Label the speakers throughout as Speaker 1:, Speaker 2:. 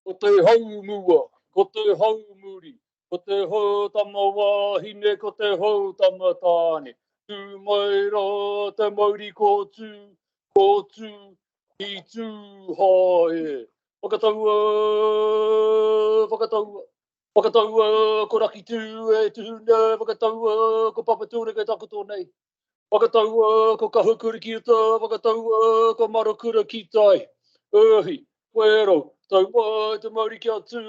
Speaker 1: ko te haumua, ko te haumuri, ko te hau tamawahine, ko te hau tamatāne. Tū mai rā te mauri ko tū, i tū hae. Whakataua, whakataua, whakataua, ko raki tū e tuhuna, whakataua, ko papatūne kei takoto nei. Whakataua, ko kahukura ki uta, whakataua, ko marakura ki tai. Uhi, wero, tau mai te mauri kia tū,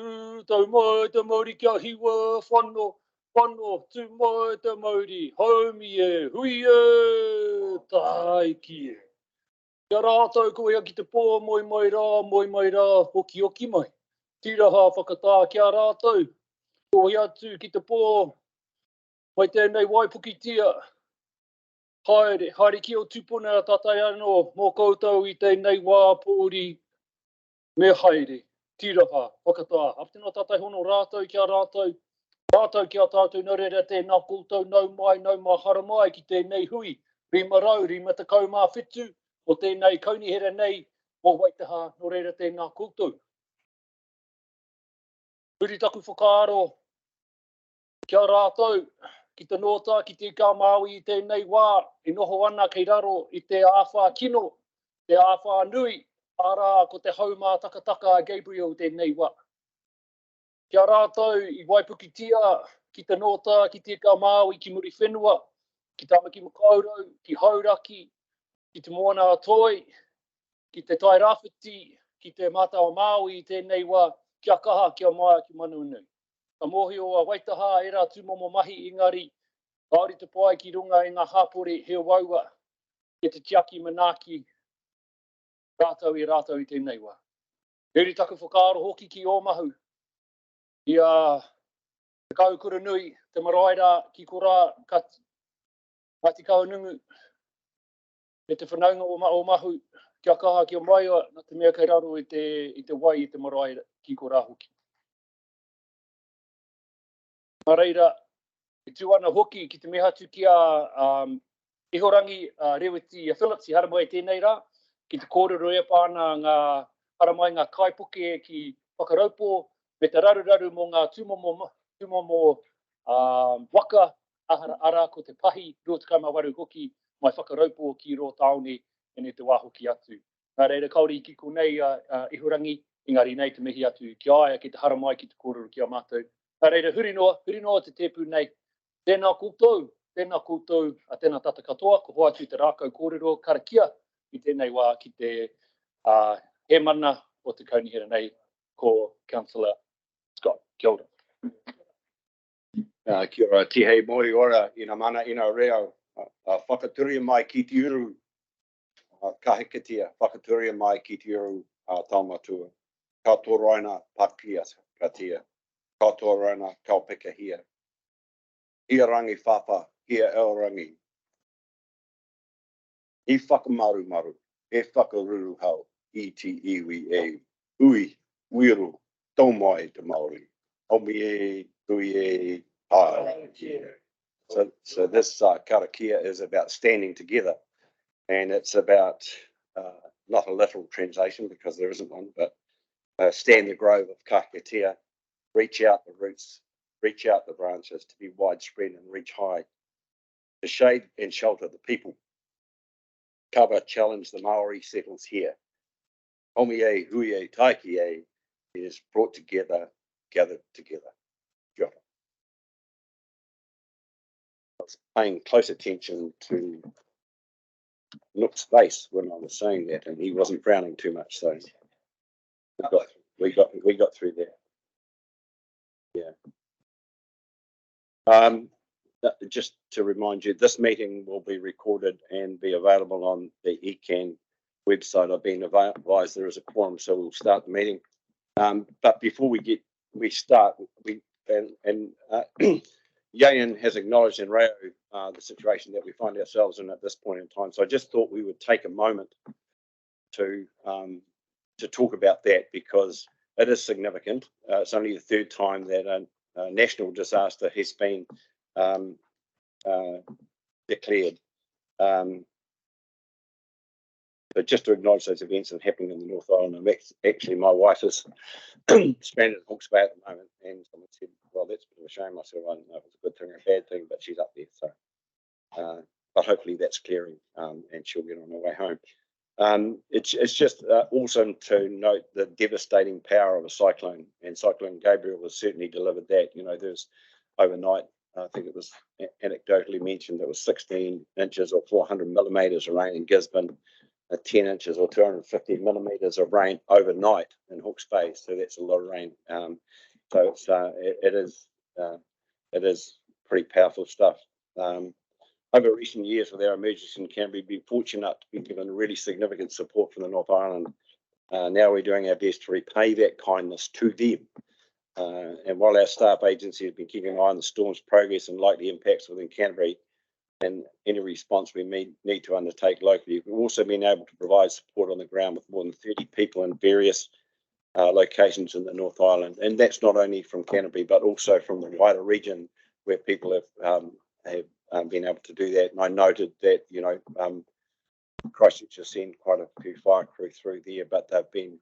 Speaker 1: tau mai te mauri kia hiwa, whano, tū mai te mauri, haumi e, hui e, tai ki e. Kia rātou koe ia ki te pō, moi mai rā, hoki mai. Tiraha whakatā kia rātou, koe atu ki te pō, mai tēnei waipuki tia. Haere ki o tupuna tatai anō, mō koutou i tēnei wā pōri, me haere, tiraha, whakatā. Aptino tatai hono rātou kia rātou, kia tātou no reira tēnā koutou nau mai hara mai ki tēnei hui, rima rau, rima te kaumā whetu, o tēnei kaunihere nei, mō waitaha no reira tēnā koutou. Huri taku whakaaro, kia rātou, ki te nota, ki te kā Māui i tēnei wā, i noho ana kei raro i te āwha kino, te āwha nui, ārā ko te haumā takataka Gabriel tēnei wā. Kia rātou i Waipuki tia, ki te nota, ki te kā Māui, ki muri whenua, ki Tamaki Makaurau, ki Hauraki, ki te moana toi, ki te tai rāwhiti, ki te mātau Māui i tēnei wā, kia kaha, kia maia, ki manu nei. Ka mohi o a waitaha, e rā tūmomo mahi ingari, kaori te pai ki runga i ngā hapore he waua, ki te tiaki manaki, rātou i tēnei wā. Heri taku whakaaro hoki ki o mahu, ia te kaukura nui, te maraira ki korā, ka te kaunungu, me te whanaunga o mahu, kia kaha, kia maia, na te mea kei raro i te wai i te maraira ki korā hoki. Mā reira, i tū ana hoki ki te mehatu kia ihorangi rewiti Phillips i haramai tēnei rā, ki te kōrero e pāna ngā haramai ngā kaipuke ki whakaraupo, me te raruraru mō ngā tūmomo waka ara ko te pahi, 28 hoki, mai whakaraupo ki ro taone e ne te wāhoki atu. Nā reira, kaori i kiko nei ihorangi, engari nei te mihi atu ki aia ki te haramai ki te kōrero ki a mātou. Nā reira, huri noa te tepu nei. Tēnā koutou, tēnā tata katoa, ko hoa atu te rākau kōrero Karakia, i tēnei wā ki te he mana o te kaunihere nei, ko Councillor Scott. Kia ora.
Speaker 2: Kia ora, tihei mori ora, ina mana ina reo, whakaturia mai ki te uru, kahikatia, whakaturia mai ki te uru taumatua. Katoa raina pakia katia, katoa raina kaupeka hia. Hia rangi whapa, hia eo rangi. I whakamaru, e whakaruru hau, i te iwi e, ui, wiru, tau mai te Māori. Omi e, tui e, hai. So this Karakia is about standing together, and it's about not a literal translation because there isn't one, but stand the grove of Karakia, reach out the roots, reach out the branches to be widespread and reach high, to shade and shelter the people. Cover, challenge the Maori settles here. Homi e, hui e, taiki e is brought together, gathered together. Kia ora. I was paying close attention to Nook's face when I was saying that, and he wasn't frowning too much, so we got through that. Yeah. Just to remind you, this meeting will be recorded and be available on the ECan website. I've been advised there is a quorum, so we'll start the meeting. But before we start, Yayan has acknowledged in Reo the situation that we find ourselves in at this point in time. So I just thought we would take a moment to talk about that, because it is significant. It's only the third time that a national disaster has been declared. So just to acknowledge those events that are happening in the North Island. And actually, my wife is stranded at Hawke's Bay at the moment, and someone said, well, that's a bit of a shame. I said, well, I don't know if it's a good thing or a bad thing, but she's up there. So, but hopefully that's clearing, and she'll get on her way home. It's just awesome to note the devastating power of a cyclone, and Cyclone Gabriel has certainly delivered that. You know, there's overnight, I think it was anecdotally mentioned, there was 16 inches or 400 millimetres of rain in Gisborne, 10 inches or 250 millimetres of rain overnight in Hawke's Bay. So that's a lot of rain. So it's, it is pretty powerful stuff. Over recent years with our emergency in Canterbury, we've been fortunate to be given really significant support from the North Island. Now we're doing our best to repay that kindness to them. And while our staff agency has been keeping an eye on the storm's progress and likely impacts within Canterbury, and any response we need to undertake locally, we've also been able to provide support on the ground with more than 30 people in various locations in the North Island. And that's not only from Canterbury, but also from the wider region where people have been able to do that. And I noted that, you know, Christchurch has sent quite a few fire crew through there, but they've been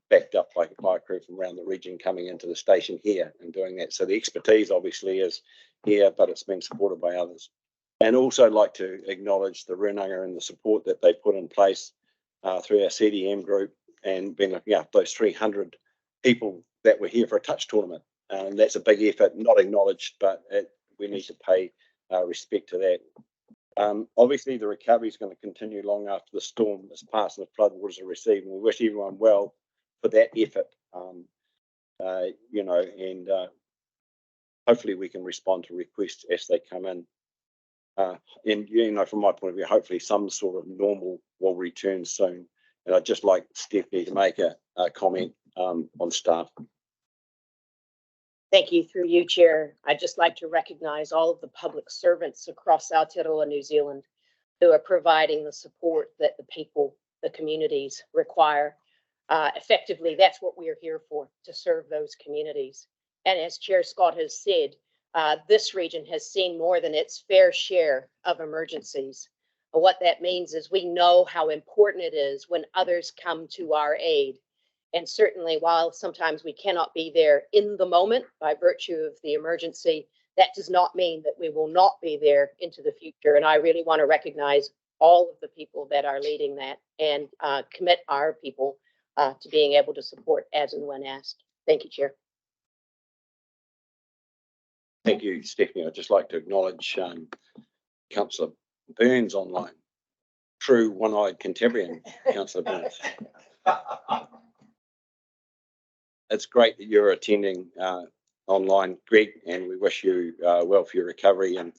Speaker 2: backed up by fire crew from around the region coming into the station here and doing that. So the expertise obviously is here, but it's been supported by others. And also like to acknowledge the runanga and the support that they put in place through our CDM group, and been looking up those 300 people that were here for a touch tournament. And that's a big effort, not acknowledged, but we need to pay respect to that. Obviously, the recovery is going to continue long after the storm is past and the floodwaters are received. And we wish everyone well for that effort, you know, and hopefully we can respond to requests as they come in. And, you know, from my point of view, hopefully some sort of normal will return soon. And I'd just like Stephanie to make a comment on staff.
Speaker 3: Thank you. Through you, Chair. I'd just like to recognise all of the public servants across Aotearoa, New Zealand, who are providing the support that the people, the communities require. Effectively, that's what we are here for, to serve those communities. And as Chair Scott has said, this region has seen more than its fair share of emergencies. What that means is we know how important it is when others come to our aid. And certainly, while sometimes we cannot be there in the moment by virtue of the emergency, that does not mean that we will not be there into the future. And I really want to recognize all of the people that are leading that and commit our people to being able to support as and when asked. Thank you, Chair.
Speaker 2: Thank you, Stephanie. I'd just like to acknowledge Councillor Burns online. True one-eyed Cantabrian, Councillor Burns. It's great that you're attending online, Greg, and we wish you well for your recovery, and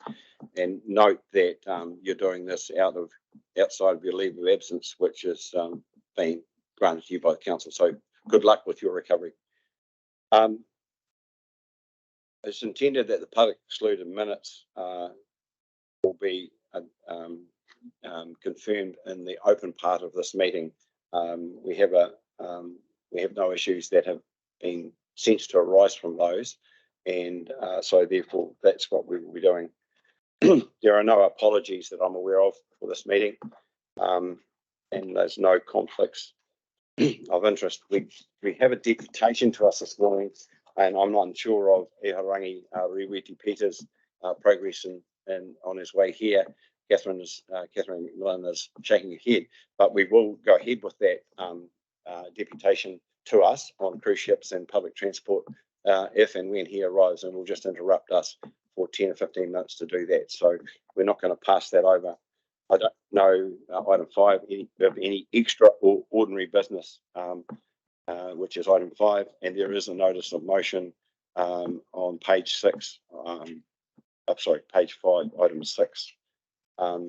Speaker 2: note that you're doing this outside of your leave of absence, which has been granted to you by the council. So good luck with your recovery. It's intended that the public excluded minutes will be confirmed in the open part of this meeting. We have no issues that have been sensed to arise from those, and so therefore that's what we will be doing. There are no apologies that I'm aware of for this meeting, and there's no conflicts of interest. We have a deputation to us this morning, and I'm not sure of Iharangi Riwiti Peter's progress on his way here. Catherine McMillan is shaking her head, but we will go ahead with that deputation to us on cruise ships and public transport if and when he arrives, and will just interrupt us for 10 or 15 minutes to do that. So we're not going to pass that over. I don't know item 5 of any extraordinary business, which is item 5, and there is a notice of motion on page 6. Page 5, item 6. Now,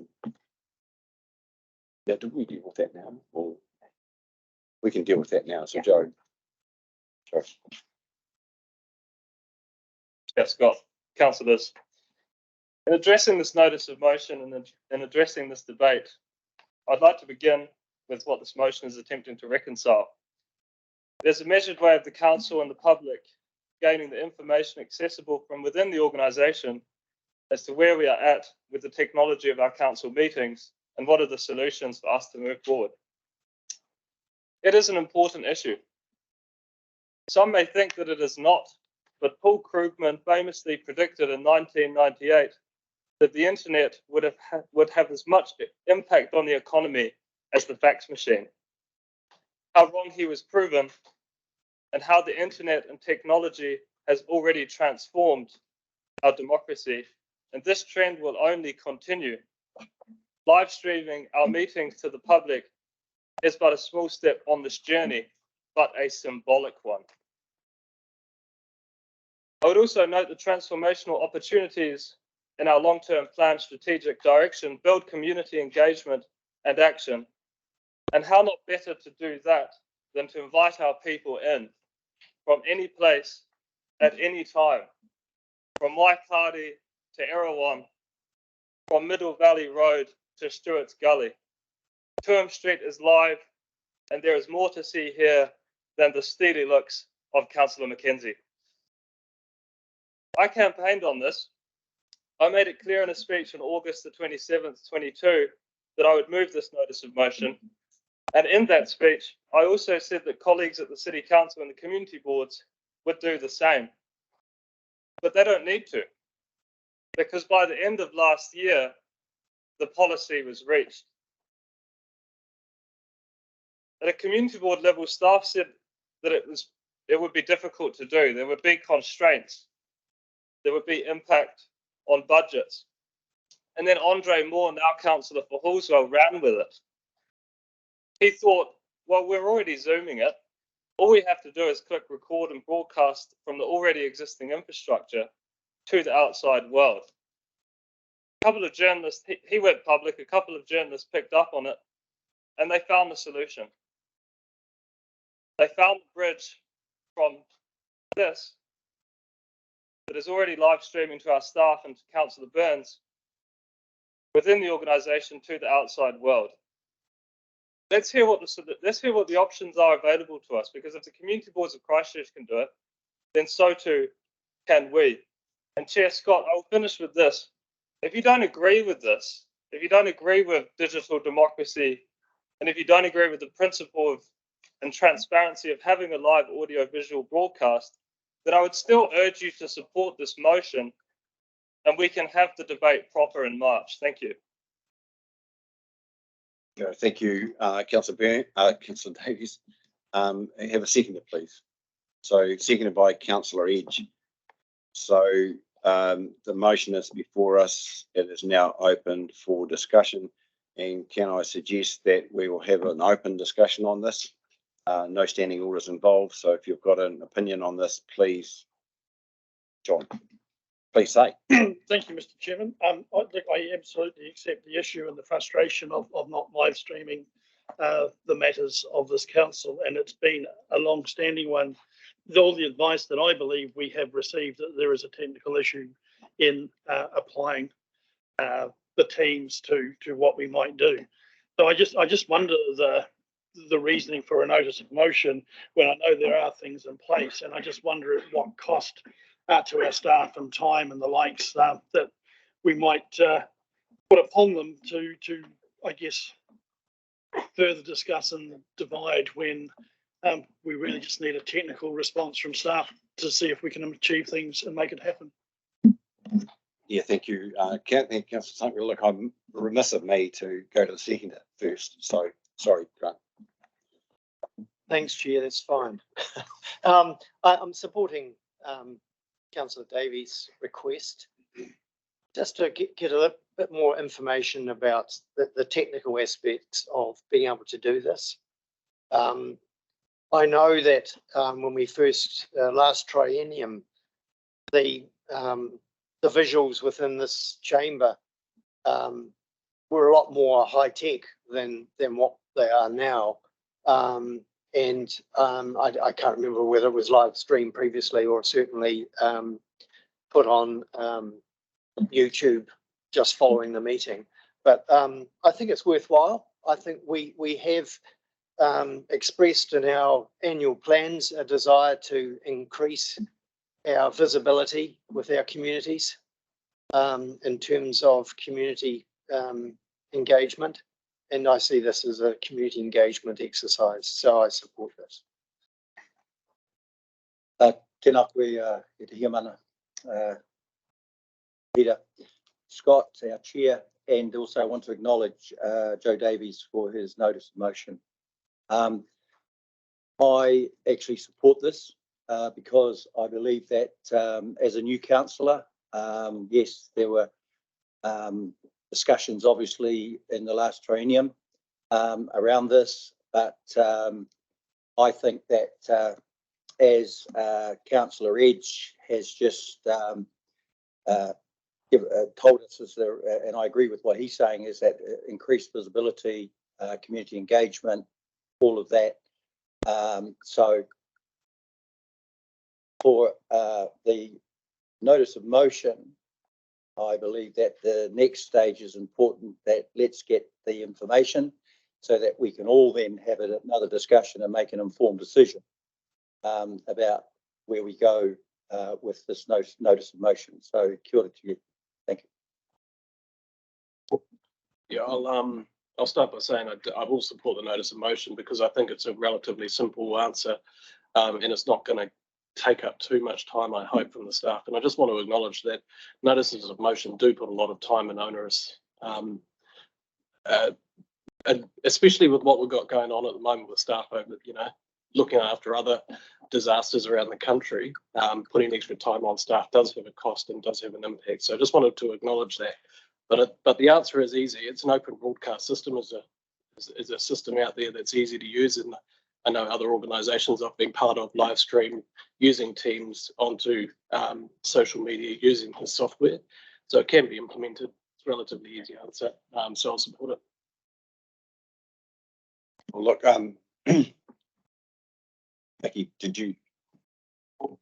Speaker 2: did we deal with that now? Or we can deal with that now. So, yeah. Joe.
Speaker 4: Yes, Scott. Councillors, in addressing this notice of motion and in addressing this debate, I'd like to begin with what this motion is attempting to reconcile. There's a measured way of the council and the public gaining the information accessible from within the organisation as to where we are at with the technology of our council meetings and what are the solutions for us to move forward. It is an important issue. Some may think that it is not, but Paul Krugman famously predicted in 1998 that the internet would have as much impact on the economy as the fax machine. How wrong he was proven, and how the internet and technology has already transformed our democracy, and this trend will only continue. Live streaming our meetings to the public is but a small step on this journey, but a symbolic one. I would also note the transformational opportunities in our long-term plan strategic direction build community engagement and action, and how not better to do that than to invite our people in from any place at any time, from Waikari to Erewhon, from Middle Valley Road to Stewart's Gully. Tuam Street is live, and there is more to see here than the steely looks of Councillor Mackenzie. I campaigned on this. I made it clear in a speech on August the 27th, 22, that I would move this notice of motion. And in that speech, I also said that colleagues at the City Council and the community boards would do the same. But they don't need to, because by the end of last year, the policy was reached. At a community board level, staff said that it would be difficult to do. There would be constraints. There would be impact on budgets. And then Andre Moore, now councillor for Hallswell, ran with it. He thought, well, we're already Zooming it. All we have to do is click record and broadcast from the already existing infrastructure to the outside world. A couple of journalists, he went public, a couple of journalists picked up on it, and they found the solution. They found the bridge from this that is already live streaming to our staff and to Councillor Burns within the organisation to the outside world. Let's hear what the options are available to us, because if the community boards of Christchurch can do it, then so too can we. And Chair Scott, I'll finish with this. If you don't agree with this, if you don't agree with digital democracy, and if you don't agree with the principle of and transparency of having a live audio-visual broadcast, then I would still urge you to support this motion, and we can have the debate proper in March. Thank you.
Speaker 2: Thank you, Councillor Davies. Have a seconder, please. So, seconded by Councillor Edge. So, the motion is before us. It is now open for discussion. And can I suggest that we will have an open discussion on this? No standing orders involved. So, if you've got an opinion on this, please, John, please say.
Speaker 5: Thank you, Mr. Chairman. I absolutely accept the issue and the frustration of not live streaming the matters of this council, and it's been a long-standing one. All the advice that I believe we have received, that there is a technical issue in applying the teams to what we might do. So I just wonder the reasoning for a notice of motion when I know there are things in place, and I just wonder at what cost to our staff and time and the likes that we might put upon them to I guess further discuss and divide when we really just need a technical response from staff to see if we can achieve things and make it happen.
Speaker 2: Yeah, thank you. Councillor Tunga. Look, I'm remiss of me to go to the seconder first. So sorry, Grant.
Speaker 6: Thanks, Chair. That's fine. I'm supporting Councillor Davies' request, just to get a little bit more information about the technical aspects of being able to do this. I know that when we first last triennium, the visuals within this chamber were a lot more high tech than what they are now. And I can't remember whether it was live streamed previously or certainly put on YouTube just following the meeting. But I think it's worthwhile. I think we have expressed in our annual plans a desire to increase our visibility with our communities in terms of community engagement, and I see this as a community engagement exercise, so I support this.
Speaker 7: Tēnā koe, e te hiamana, Peter, Scott, our chair, and also I want to acknowledge Joe Davies for his notice of motion. I actually support this because I believe that as a new councillor, yes, there were discussions obviously in the last triennium around this, but I think that as Councillor Edge has just told us, and I agree with what he's saying, is that increased visibility, community engagement, all of that. So for the notice of motion, I believe that the next stage is important, that let's get the information so that we can all then have another discussion and make an informed decision about where we go with this notice of motion. So kia ora to you. Thank you.
Speaker 8: Yeah, I'll start by saying I will support the notice of motion because I think it's a relatively simple answer and it's not going to take up too much time, I hope, from the staff. And I just want to acknowledge that notices of motion do put a lot of time and onerous, and especially with what we've got going on at the moment with staff over, looking after other disasters around the country. Putting extra time on staff does have a cost and does have an impact. So I just wanted to acknowledge that. But the answer is easy. It's an open broadcast system, is a system out there that's easy to use, and I know other organisations I've been part of live stream using Teams onto social media using the software, so it can be implemented. It's a relatively easy answer, so I'll support it.
Speaker 2: Well, look, Mihi, did you?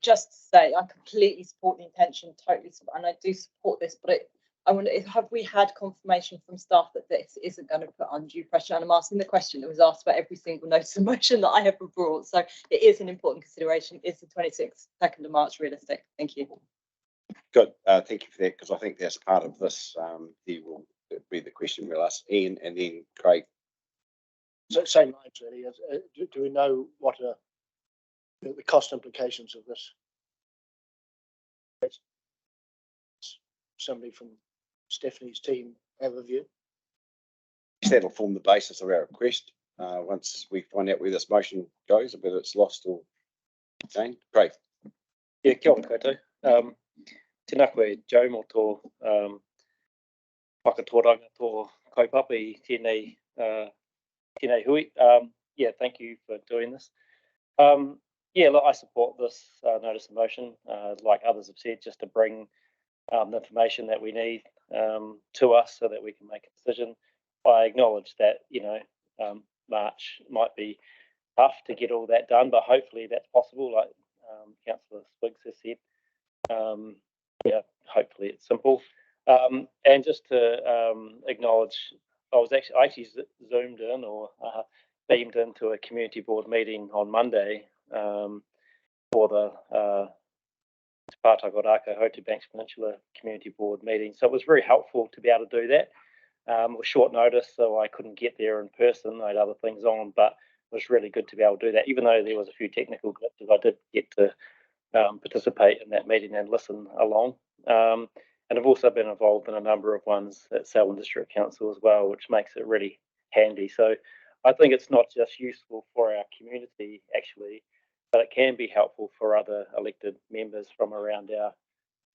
Speaker 9: Just to say, I completely support the intention, totally support, and I do support this, but I wonder, have we had confirmation from staff that this isn't going to put undue pressure? And I'm asking the question that was asked about every single notice of motion that I have brought. So it is an important consideration. Is the 2nd of March realistic? Thank you.
Speaker 2: Good. Thank you for that, because I think that's part of this. He will be the question we'll ask Ian and then Craig.
Speaker 5: So same lines really. Do we know what the cost implications of this? Somebody from Stephanie's team have a view?
Speaker 2: That'll form the basis of our request once we find out where this motion goes, whether it's lost or gained. Craig.
Speaker 1: Yeah, kia ora koutou. Tēnā koe, Joe, mo tō whakatōranga tō kaupapa I tēnei hui. Yeah, thank you for doing this. Yeah, look, I support this notice of motion, like others have said, just to bring the information that we need to us so that we can make a decision. I acknowledge that, March might be tough to get all that done, but hopefully that's possible, like Councillor Swiggs has said. Yeah, hopefully it's simple. And just to acknowledge, I actually zoomed in or beamed into a community board meeting on Monday for the Timatanga Hotu Banks Peninsula Community Board meeting. So it was very helpful to be able to do that. It was short notice, so I couldn't get there in person. I had other things on, but it was really good to be able to do that. Even though there was a few technical glitches, I did get to participate in that meeting and listen along. And I've also been involved in a number of ones at Selwyn District Council as well, which makes it really handy. So I think it's not just useful for our community, actually, but it can be helpful for other elected members from around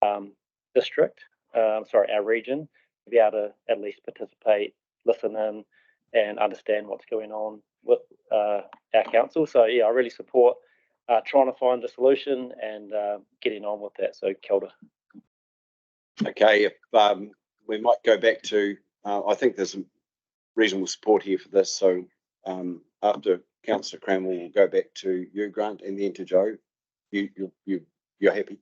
Speaker 1: our district, our region, to be able to at least participate, listen in, and understand what's going on with our council. So yeah, I really support trying to find a solution and getting on with that. So kia ora.
Speaker 2: Okay, if we might go back to, I think there's some reasonable support here for this. So after Councillor Cranwell, we'll go back to you, Grant, and then to Joe. You're happy?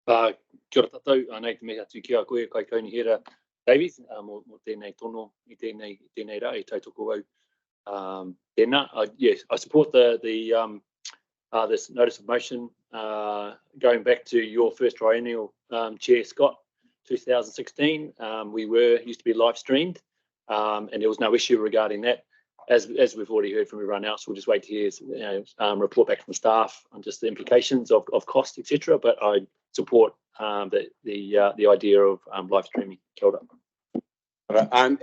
Speaker 1: Kia ora tātou, nei te mea atu kia koe, kai kauni hera Davies, mo tēnei tono, I tēnei rā, I tautoko au. Yes, I support this notice of motion. Going back to your first triennial, Chair Scott, 2016. We used to be live streamed, and there was no issue regarding that. As we've already heard from everyone else, we'll just wait to hear report back from staff on just the implications of cost, etc. But I support the idea of live streaming. Kia ora.
Speaker 2: And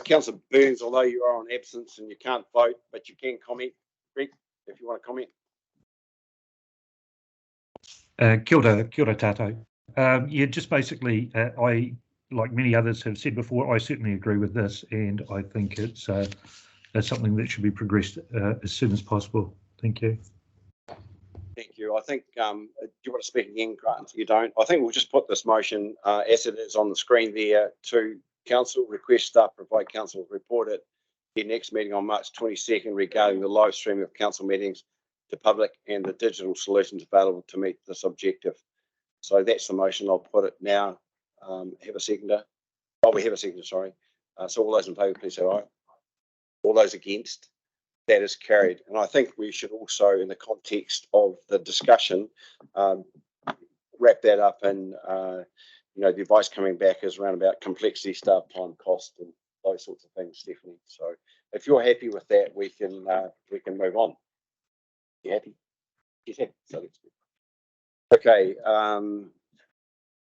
Speaker 2: Councillor Burns, although you are on absence and you can't vote, but you can comment, Greg, if you want to comment.
Speaker 10: Kia ora tātou. Yeah, just basically, I, like many others have said before, I certainly agree with this, and I think it's something that should be progressed as soon as possible. Thank you.
Speaker 2: Thank you. I think, do you want to speak again, Grant? You don't. I think we'll just put this motion as it is on the screen there to Council. Request staff provide Council report at the next meeting on March 22nd regarding the live stream of Council meetings to public and the digital solutions available to meet this objective. So that's the motion. I'll put it now. Have a seconder. Oh, we have a seconder, sorry. So all those in favour, please say aye. All those against, that is carried. And I think we should also, in the context of the discussion, wrap that up in, the advice coming back is around about complexity, staff time, cost, and those sorts of things, Stephanie. So if you're happy with that, we can move on. You happy? Yes, happy. So let's go. Okay,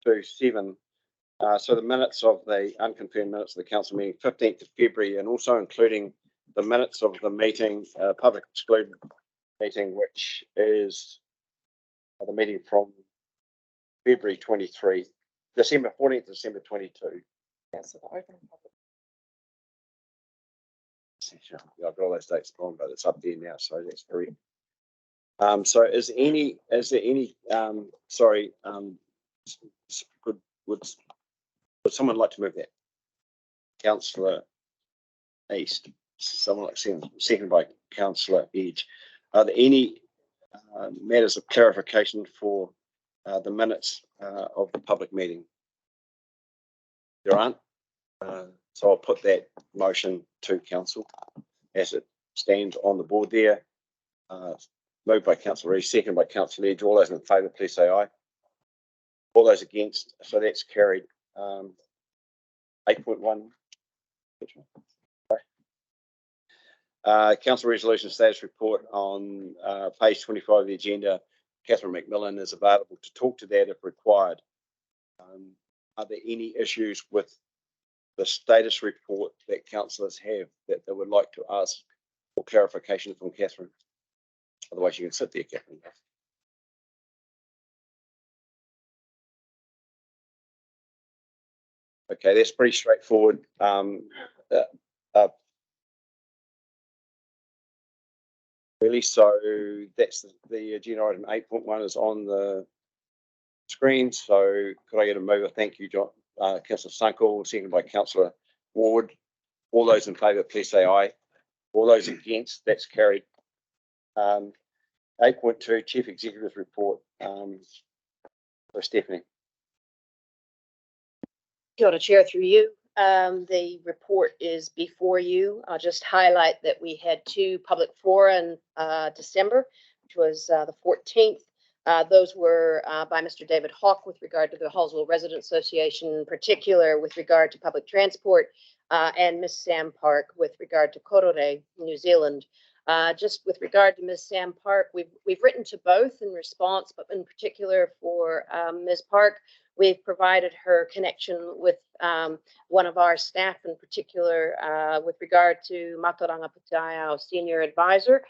Speaker 2: to 7. So the minutes of the unconfirmed minutes of the council meeting, 15th of February, and also including the minutes of the meeting, public excluded meeting, which is the meeting from February 23, December 14th, December 22.
Speaker 9: Yeah, so the open public.
Speaker 2: Yeah, I've got all those dates wrong, but it's up there now, so that's very. So is there any? Sorry. Would someone like to move that? Councillor East. Someone like second by Councillor Edge. Are there any matters of clarification for the minutes of the public meeting? There aren't. So I'll put that motion to Council as it stands on the board there. Moved by Councillor East, second by Councillor Edge. All those in favour, please say aye. All those against, so that's carried. 8.1. Council resolution status report on page 25 of the agenda. Catherine McMillan is available to talk to that if required. Are there any issues with the status report that councillors have that they would like to ask for clarification from Catherine? Otherwise, you can sit there, Catherine. Okay, that's pretty straightforward. Really, so that's the agenda item 8.1 is on the screen. So could I get a mover? Thank you, John. Councillor Sunkel, seconded by Councillor Ward. All those in favour, please say aye. All those against, that's carried. 8.2, Chief Executive's report. For Stephanie.
Speaker 3: Kia ora, Chair, through you. The report is before you. I'll just highlight that we had 2 public fora in December, which was the 14th. Those were by Mr. David Hawke with regard to the Hallsville Resident Association, in particular with regard to public transport, and Ms. Sam Park with regard to Korore, New Zealand. Just with regard to Ms. Sam Park, we've written to both in response, but in particular for Ms. Park, we've provided her connection with one of our staff, in particular with regard to Mataranga Putai, our senior advisor,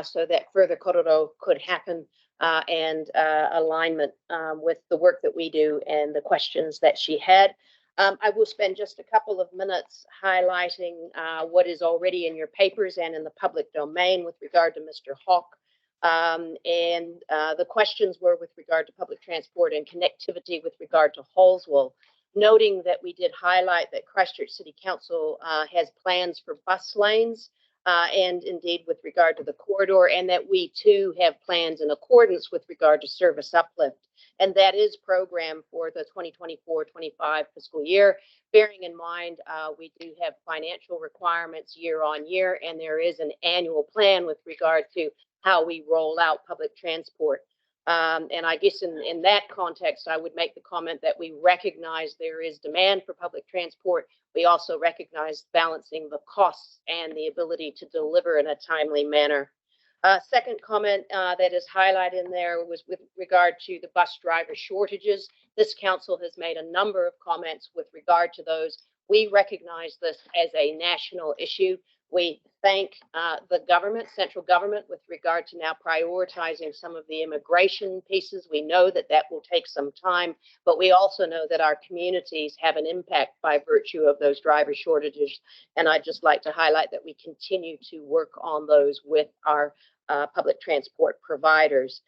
Speaker 3: so that further kororo could happen and alignment with the work that we do and the questions that she had. I will spend just a couple of minutes highlighting what is already in your papers and in the public domain with regard to Mr. Hawke. The questions were with regard to public transport and connectivity with regard to Hallsville, noting that we did highlight that Christchurch City Council has plans for bus lanes and indeed with regard to the corridor, and that we too have plans in accordance with regard to service uplift. And that is programmed for the 2024-25 fiscal year, bearing in mind we do have financial requirements year on year, and there is an annual plan with regard to how we roll out public transport. And I guess in that context, I would make the comment that we recognize there is demand for public transport. We also recognize balancing the costs and the ability to deliver in a timely manner. Second comment that is highlighted in there was with regard to the bus driver shortages. This council has made a number of comments with regard to those. We recognize this as a national issue. We thank the government, central government, with regard to now prioritizing some of the immigration pieces. We know that that will take some time, but we also know that our communities have an impact by virtue of those driver shortages. And I'd just like to highlight that we continue to work on those with our public transport providers.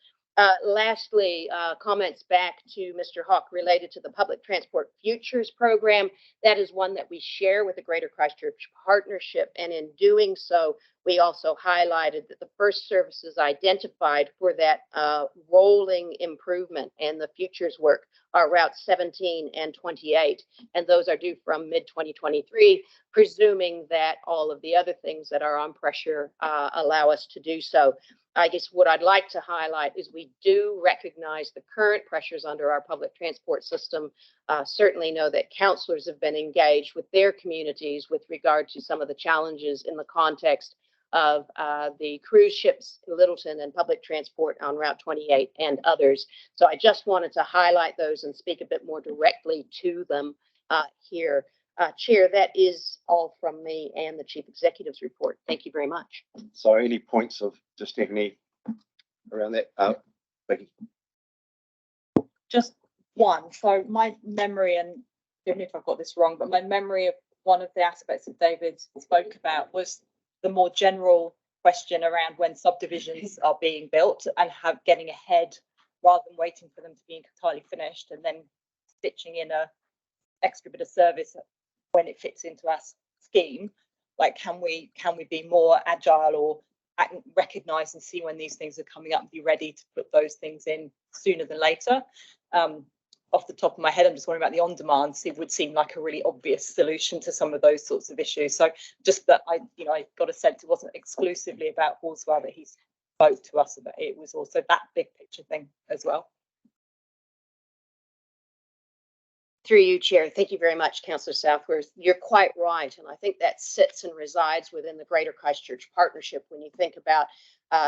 Speaker 3: Lastly, comments back to Mr. Hawk related to the Public Transport Futures Program. That is one that we share with the Greater Christchurch Partnership, and in doing so, we also highlighted that the first services identified for that rolling improvement and the futures work are routes 17 and 28, and those are due from mid-2023, presuming that all of the other things that are on pressure allow us to do so. I guess what I'd like to highlight is we do recognize the current pressures under our public transport system. Certainly know that councillors have been engaged with their communities with regard to some of the challenges in the context of the cruise ships, Littleton, and public transport on Route 28 and others. So I just wanted to highlight those and speak a bit more directly to them here. Chair, that is all from me and the Chief Executive's report. Thank you very much.
Speaker 2: So any points of to Stephanie around that? Becky?
Speaker 9: Just one. So my memory, and forgive me if I've got this wrong, but my memory of one of the aspects that David spoke about was the more general question around when subdivisions are being built and getting ahead rather than waiting for them to be entirely finished and then stitching in a extra bit of service when it fits into our scheme. Like, can we be more agile or recognize and see when these things are coming up and be ready to put those things in sooner than later? Off the top of my head, I'm just wondering about the on-demand. It would seem like a really obvious solution to some of those sorts of issues. So just that I got a sense it wasn't exclusively about Horsewell that he spoke to us about. It was also that big picture thing as well.
Speaker 3: Through you, Chair. Thank you very much, Councillor Southworth. You're quite right, and I think that sits and resides within the Greater Christchurch Partnership when you think about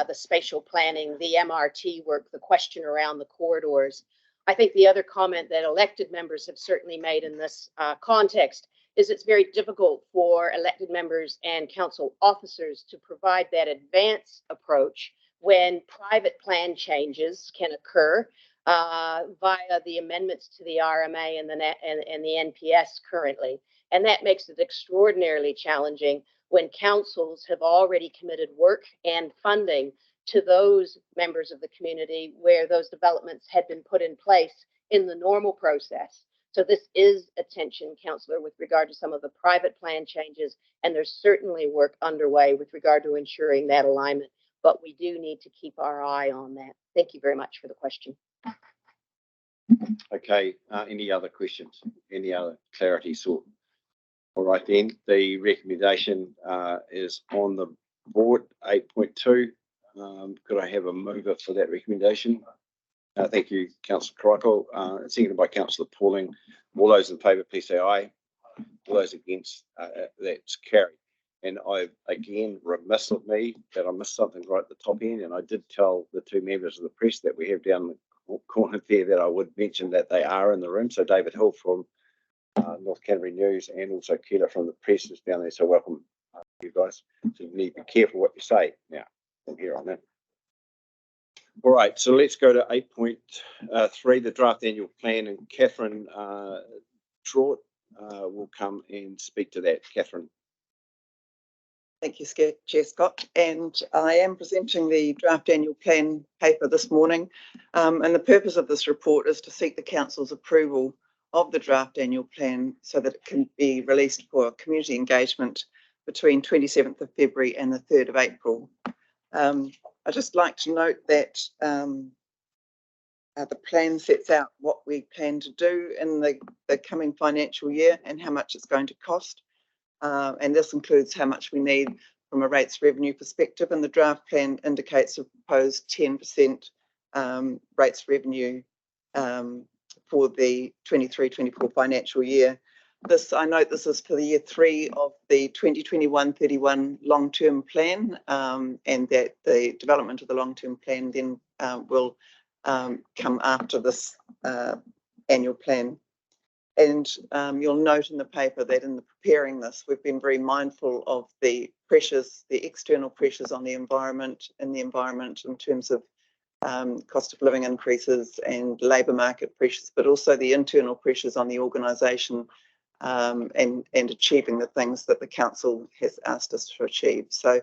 Speaker 3: the spatial planning, the MRT work, the question around the corridors. I think the other comment that elected members have certainly made in this context is it's very difficult for elected members and council officers to provide that advance approach when private plan changes can occur via the amendments to the RMA and the NPS currently. And that makes it extraordinarily challenging when councils have already committed work and funding to those members of the community where those developments had been put in place in the normal process. So this is a tension, Councillor, with regard to some of the private plan changes, and there's certainly work underway with regard to ensuring that alignment, but we do need to keep our eye on that. Thank you very much for the question.
Speaker 2: Okay, any other questions? Any other clarity sought? All right then, the recommendation is on the board, 8.2. Could I have a mover for that recommendation? Thank you, Councillor Karakia. Seconded by Councillor Pauling. All those in favour, please say aye. All those against, that's carried. And I, again, remiss of me that I missed something right at the top end, and I did tell the two members of the press that we have down the corner there that I would mention that they are in the room. So David Hill from North Canterbury News and also Keela from the press is down there. So welcome, you guys. So you need to be careful what you say now from here on in. All right, so let's go to 8.3, the draft annual plan, and Catherine Trott will come and speak to that. Catherine.
Speaker 11: Thank you, Chair Scott. And I am presenting the draft annual plan paper this morning. And the purpose of this report is to seek the Council's approval of the draft annual plan so that it can be released for community engagement between 27th of February and the 3rd of April. I'd just like to note that the plan sets out what we plan to do in the coming financial year and how much it's going to cost. And this includes how much we need from a rates revenue perspective, and the draft plan indicates a proposed 10% rates revenue for the 23-24 financial year. I note this is for the year 3 of the 2021-31 long-term plan, and that the development of the long-term plan then will come after this annual plan. And you'll note in the paper that in preparing this, we've been very mindful of the pressures, the external pressures on the environment, in terms of cost of living increases and labour market pressures, but also the internal pressures on the organisation and achieving the things that the council has asked us to achieve. So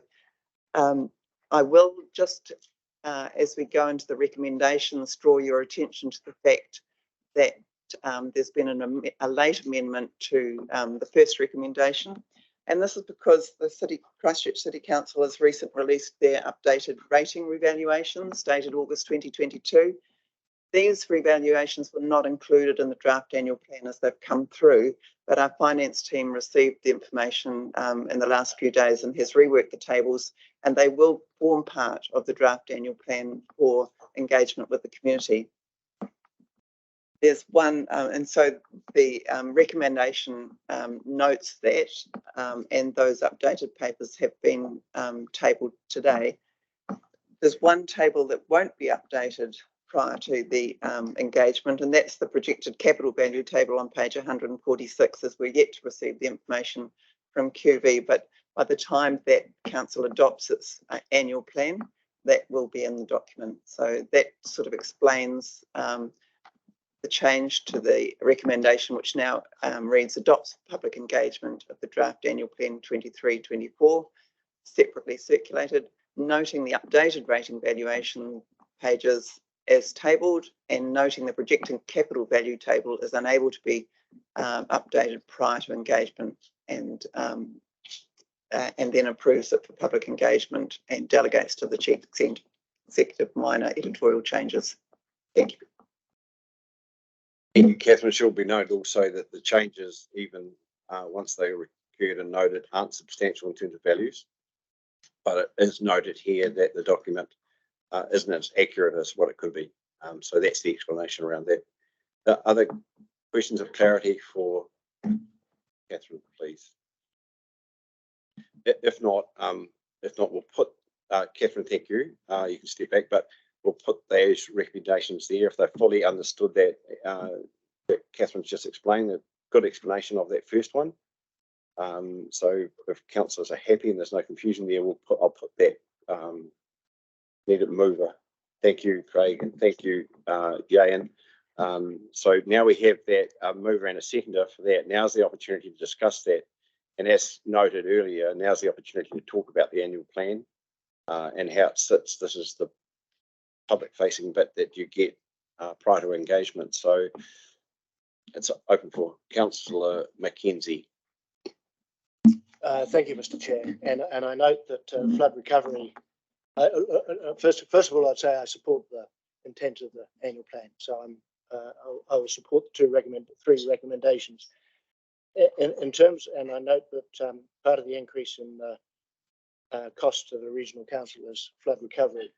Speaker 11: I will just, as we go into the recommendations, draw your attention to the fact that there's been a late amendment to the first recommendation. And this is because the Christchurch City Council has recently released their updated rating revaluations dated August 2022. These revaluations were not included in the draft annual plan as they've come through, but our finance team received the information in the last few days and has reworked the tables, and they will form part of the draft annual plan for engagement with the community. There's one, and so the recommendation notes that, and those updated papers have been tabled today. There's one table that won't be updated prior to the engagement, and that's the projected capital value table on page 146, as we're yet to receive the information from QV, but by the time that council adopts its annual plan, that will be in the document. So that sort of explains the change to the recommendation, which now reads adopts public engagement of the draft annual plan 23-24, separately circulated, noting the updated rating valuation pages as tabled, and noting the projected capital value table is unable to be updated prior to engagement, and then approves it for public engagement and delegates to the chief executive minor editorial changes. Thank you.
Speaker 2: Thank you, Catherine. It should be noted also that the changes, even once they are occurred and noted, aren't substantial in terms of values, but it is noted here that the document isn't as accurate as what it could be. So that's the explanation around that. Other questions of clarity for Catherine, please? If not, we'll put Catherine, thank you. You can step back, but we'll put those recommendations there if they fully understood that that Catherine's just explained. A good explanation of that first one. So if councillors are happy and there's no confusion there, I'll put that needed mover. Thank you, Craig, and thank you, Jayan. So now we have that mover and a seconder for that. Now's the opportunity to discuss that. And as noted earlier, now's the opportunity to talk about the annual plan and how it sits. This is the public-facing bit that you get prior to engagement. So it's open for Councillor Mackenzie.
Speaker 6: Thank you, Mr. Chair. And I note that flood recovery. First of all, I'd say I support the intent of the annual plan. So I will support the three recommendations. In terms, and I note that part of the increase in cost to the regional council is flood recovery.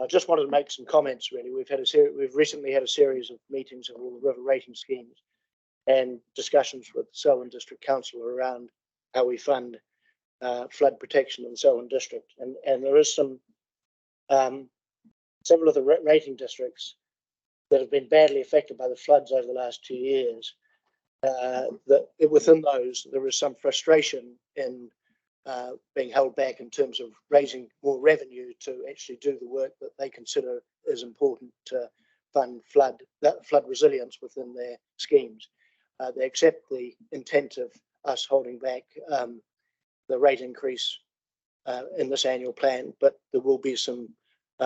Speaker 6: I just wanted to make some comments. Really, we've recently had a series of meetings of all the river rating schemes and discussions with the Selwyn District Council around how we fund flood protection in the Selwyn District, and there is several of the rating districts that have been badly affected by the floods over the last 2 years. That within those there is some frustration in being held back in terms of raising more revenue to actually do the work that they consider is important to fund flood resilience within their schemes. They accept the intent of us holding back the rate increase in this annual plan, but there will be some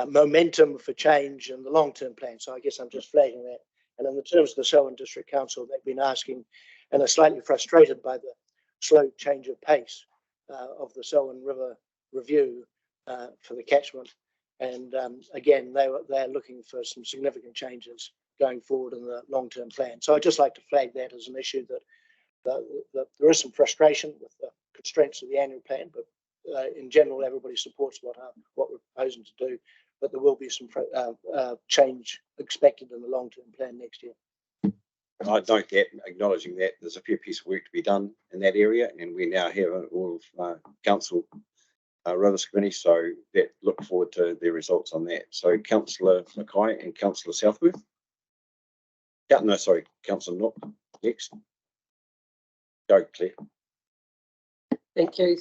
Speaker 6: momentum for change in the long-term plan. So I guess I'm just flagging that. And in the terms of the Selwyn District Council, they've been asking and are slightly frustrated by the slow change of pace of the Selwyn River review for the catchment. And again, they're looking for some significant changes going forward in the long-term plan. So I'd just like to flag that as an issue that there is some frustration with the constraints of the annual plan, but in general, everybody supports what we're proposing to do but there will be some change expected in the long-term plan next year.
Speaker 2: I'd note that, acknowledging that there's a fair piece of work to be done in that area, and we now have all of council rivers committee, so that look forward to their results on that. So Councillor Mackay and Councillor Southworth. Yeah, no, sorry, Councillor Nook next. Go, Claire.
Speaker 12: Thank you.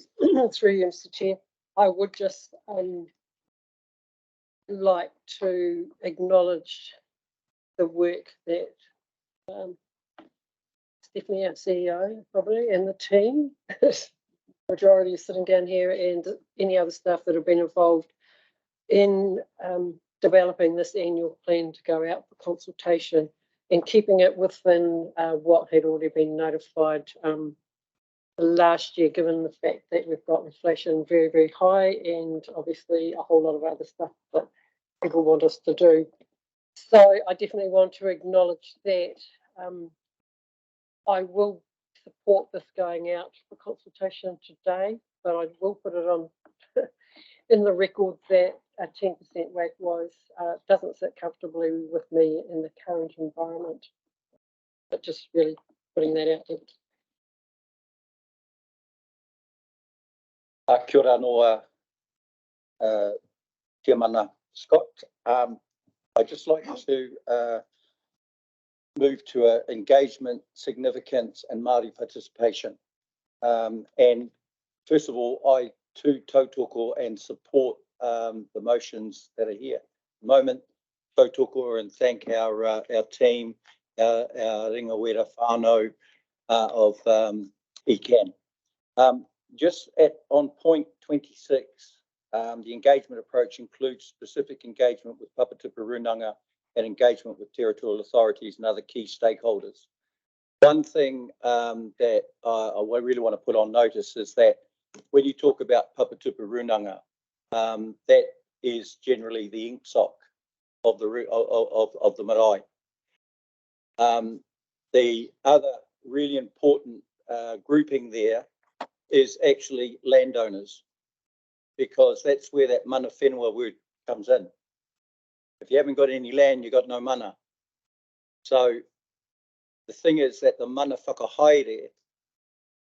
Speaker 12: Through you, Mr. Chair. I would just like to acknowledge the work that Stephanie, our CEO, probably, and the team, majority is sitting down here, and any other staff that have been involved in developing this annual plan to go out for consultation and keeping it within what had already been notified last year, given the fact that we've got inflation very, very high and obviously a whole lot of other stuff that people want us to do. So I definitely want to acknowledge that. I will support this going out for consultation today, but I will put it on in the record that a 10% rate was doesn't sit comfortably with me in the current environment. But just really putting that out there.
Speaker 7: Kia ora noa, Tiamana Scott. I'd just like to move to engagement, significance and Māori participation. And first of all, I too tautoko and support the motions that are here. At the moment, tautoko and thank our team, our ringawera whānau of ECan. Just on point 26, the engagement approach includes specific engagement with Papatupa Runanga and engagement with territorial authorities and other key stakeholders. One thing that I really want to put on notice is that when you talk about Papatupa Runanga, that is generally the inksock of the marae. The other really important grouping there is actually landowners, because that's where that mana whenua word comes in. If you haven't got any land, you've got no mana. So the thing is that the mana whakahaere,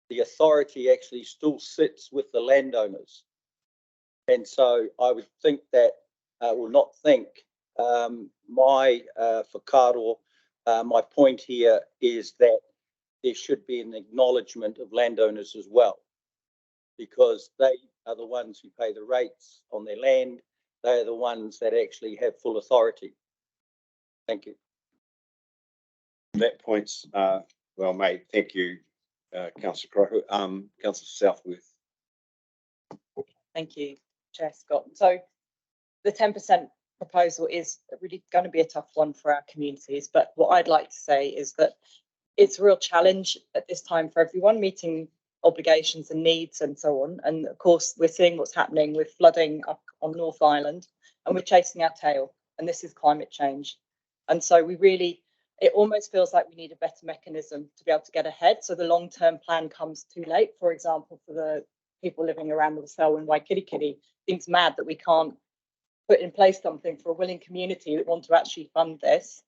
Speaker 7: the authority actually still sits with the landowners. And so I would think that, will not think, my whakaro, my point here is that there should be an acknowledgement of landowners as well, because they are the ones who pay the rates on their land. They are the ones that actually have full authority. Thank you.
Speaker 2: That point's well made. Thank you, Councillor Crocker. Councillor Southworth.
Speaker 9: Thank you, Chair Scott. So the 10% proposal is really going to be a tough one for our communities. But what I'd like to say is that it's a real challenge at this time for everyone, meeting obligations and needs and so on. And of course, we're seeing what's happening with flooding up on North Island, and we're chasing our tail. And this is climate change. And so we really, it almost feels like we need a better mechanism to be able to get ahead. So the long-term plan comes too late. For example, for the people living around the cell in Waikirikiri, it seems mad that we can't put in place something for a willing community that want to actually fund this.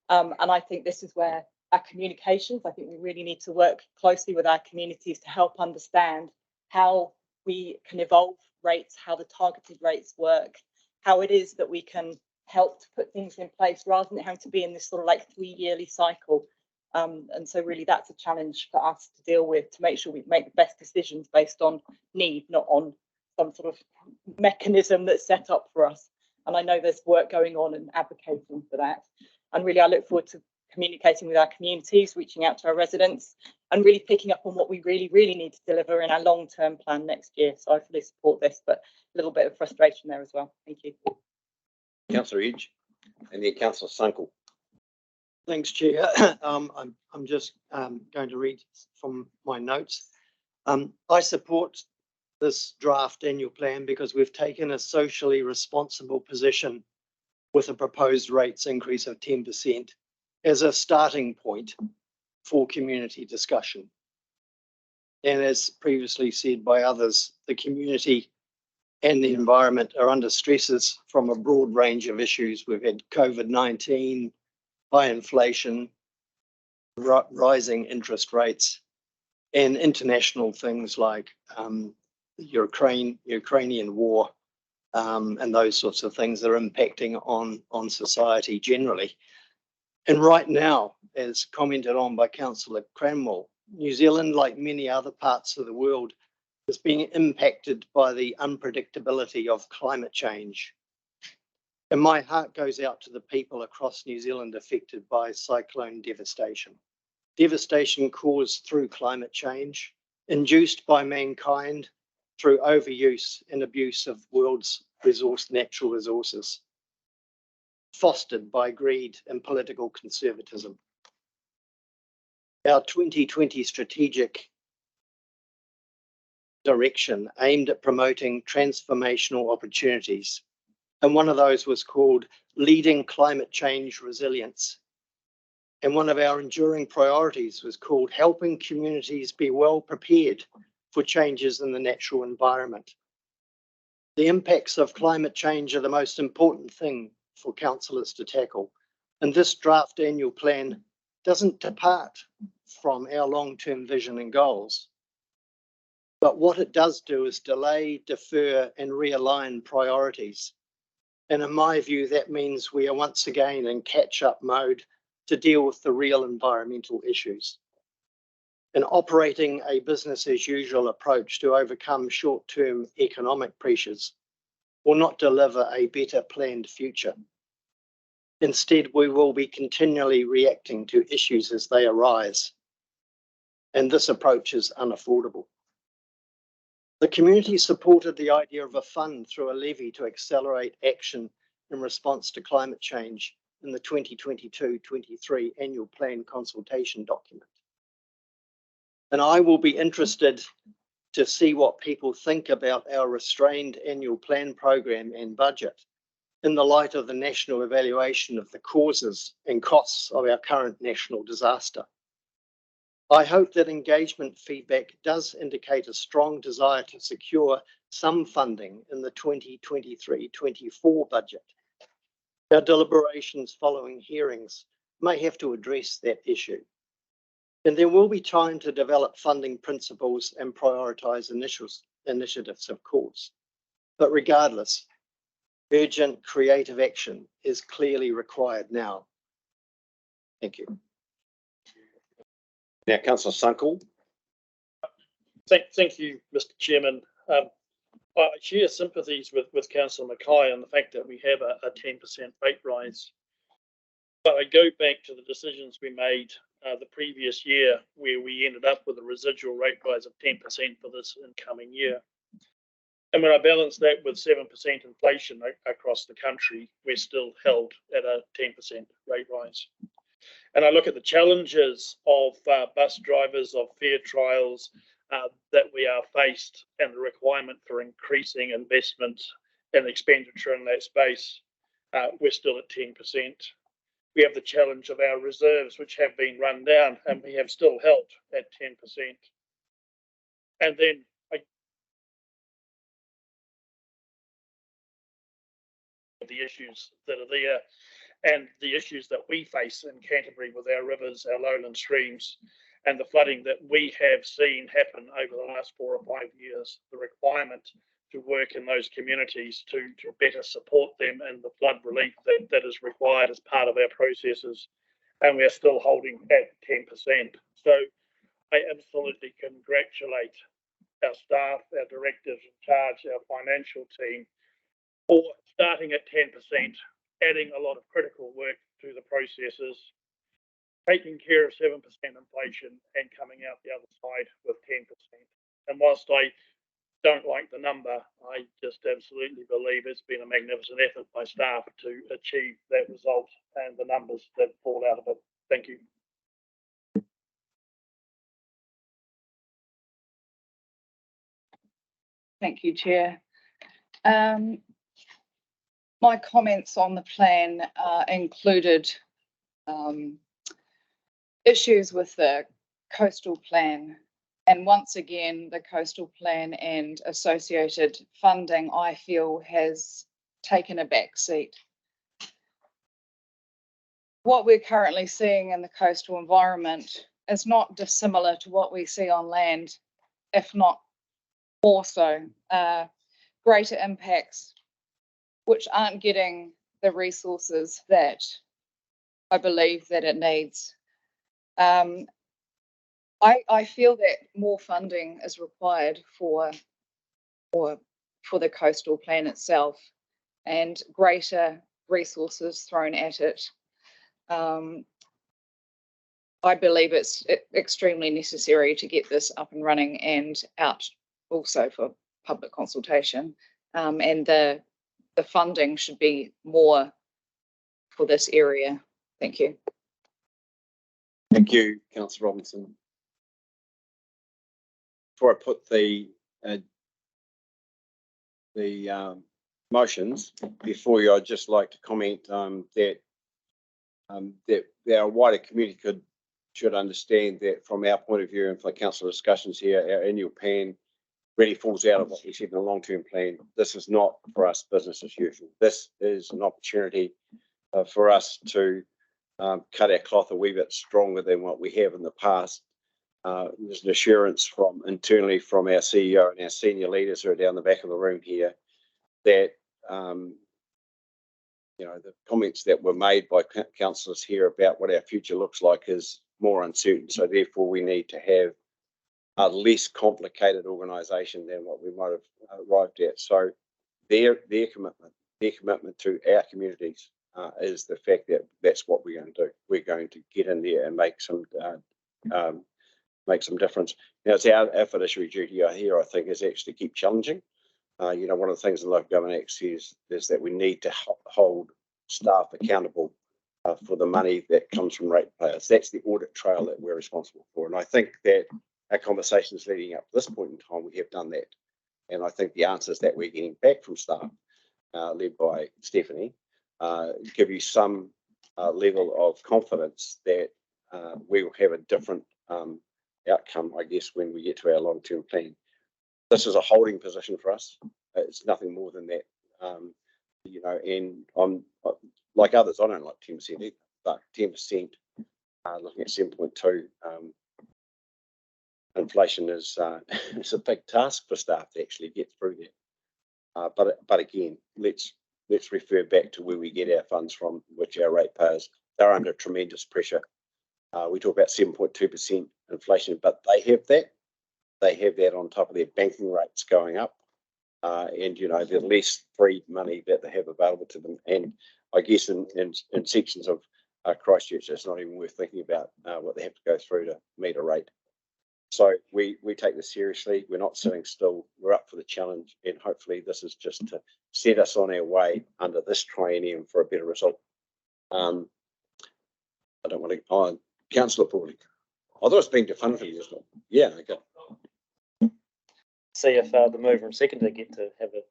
Speaker 9: And I think this is where our communications, I think we really need to work closely with our communities to help understand how we can evolve rates, how the targeted rates work, how it is that we can help to put things in place rather than having to be in this sort of like 3-yearly cycle. And so really that's a challenge for us to deal with, to make sure we make the best decisions based on need, not on some sort of mechanism that's set up for us. And I know there's work going on and advocating for that. And really I look forward to communicating with our communities, reaching out to our residents and really picking up on what we really, really need to deliver in our long-term plan next year. So I fully support this, but a little bit of frustration there as well. Thank you.
Speaker 2: Councillor Edge, and then Councillor Sunkel.
Speaker 6: Thanks, Chair. I'm just going to read from my notes. I support this draft annual plan because we've taken a socially responsible position with a proposed rates increase of 10% as a starting point for community discussion. And as previously said by others, the community and the environment are under stresses from a broad range of issues. We've had COVID-19, high inflation, rising interest rates, and international things like the Ukrainian war, and those sorts of things that are impacting on society generally. And right now, as commented on by Councillor Cranwell, New Zealand, like many other parts of the world, is being impacted by the unpredictability of climate change. And my heart goes out to the people across New Zealand affected by cyclone devastation. Devastation caused through climate change, induced by mankind through overuse and abuse of world's natural resources, fostered by greed and political conservatism. Our 2020 strategic direction aimed at promoting transformational opportunities, and one of those was called Leading Climate Change Resilience. And one of our enduring priorities was called Helping Communities Be Well Prepared for Changes in the Natural Environment. The impacts of climate change are the most important thing for councillors to tackle, and this draft annual plan doesn't depart from our long-term vision and goals. But what it does do is delay, defer, and realign priorities. And in my view, that means we are once again in catch-up mode to deal with the real environmental issues. And operating a business-as-usual approach to overcome short-term economic pressures will not deliver a better planned future. Instead, we will be continually reacting to issues as they arise. And this approach is unaffordable. The community supported the idea of a fund through a levy to accelerate action in response to climate change in the 2022-23 annual plan consultation document. And I will be interested to see what people think about our restrained annual plan program and budget in the light of the national evaluation of the causes and costs of our current national disaster. I hope that engagement feedback does indicate a strong desire to secure some funding in the 2023-24 budget. Our deliberations following hearings may have to address that issue. And there will be time to develop funding principles and prioritise initiatives, of course. But regardless, urgent creative action is clearly required now. Thank you.
Speaker 2: Now, Councillor Sunkel.
Speaker 5: Thank you, Mr. Chairman. I share sympathies with Councillor Mackay on the fact that we have a 10% rate rise. But I go back to the decisions we made the previous year, where we ended up with a residual rate rise of 10% for this incoming year. And when I balance that with 7% inflation across the country, we're still held at a 10% rate rise. And I look at the challenges of bus drivers, of fare trials that we are faced, and the requirement for increasing investment and expenditure in that space, we're still at 10%. We have the challenge of our reserves, which have been run down, and we have still held at 10%. And then the issues that are there, and the issues that we face in Canterbury with our rivers, our lowland streams, and the flooding that we have seen happen over the last 4 or 5 years, the requirement to work in those communities to better support them and the flood relief that is required as part of our processes. And we are still holding at 10%. So I absolutely congratulate our staff, our directors in charge, our financial team for starting at 10%, adding a lot of critical work to the processes, taking care of 7% inflation and coming out the other side with 10%. And whilst I don't like the number, I just absolutely believe it's been a magnificent effort by staff to achieve that result and the numbers that fall out of it. Thank you.
Speaker 9: Thank you, Chair. My comments on the plan included issues with the coastal plan And once again, the coastal plan and associated funding, I feel, has taken a back seat. What we're currently seeing in the coastal environment is not dissimilar to what we see on land, if not more so. Greater impacts, which aren't getting the resources that I believe that it needs. I feel that more funding is required for the coastal plan itself, and greater resources thrown at it. I believe it's extremely necessary to get this up and running and out also for public consultation. And the funding should be more for this area. Thank you.
Speaker 13: Thank you, Councillor Robinson. Before I put the motions before you, I'd just like to comment that our wider community should understand that from our point of view and for council discussions here, our annual plan really falls out of what we said in the long-term plan. This is not for us business as usual. This is an opportunity for us to cut our cloth a wee bit stronger than what we have in the past. There's an assurance from internally from our CEO and our senior leaders who are down the back of the room here that the comments that were made by councillors here about what our future looks like is more uncertain. So therefore we need to have a less complicated organisation than what we might have arrived at. So their commitment to our communities is the fact that that's what we're going to do. We're going to get in there and make some difference. Now it's our fiduciary duty here, I think, is actually keep challenging. One of the things the Local Government Act says is that we need to hold staff accountable for the money that comes from ratepayers. That's the audit trail that we're responsible for. And I think that our conversations leading up to this point in time, we have done that. And I think the answers that we're getting back from staff, led by Stephanie, give you some level of confidence that we will have a different outcome, I guess, when we get to our long-term plan. This is a holding position for us. It's nothing more than that. And I'm like others, I don't like 10% either, but 10%, looking at 7.2, inflation is it's a big task for staff to actually get through that. But again, let's refer back to where we get our funds from, which our ratepayers, they're under tremendous pressure. We talk about 7.2% inflation, but they have that. They have that on top of their banking rates going up, and the less free money that they have available to them. And I guess in sections of Christchurch, it's not even worth thinking about what they have to go through to meet a rate. So we take this seriously. We're not sitting still. We're up for the challenge, and hopefully this is just to set us on our way under this triennium for a better result. I don't want to. Councillor Pauling. I thought it was being definitive, isn't it? Yeah, okay.
Speaker 4: See if the mover and seconder get to have a.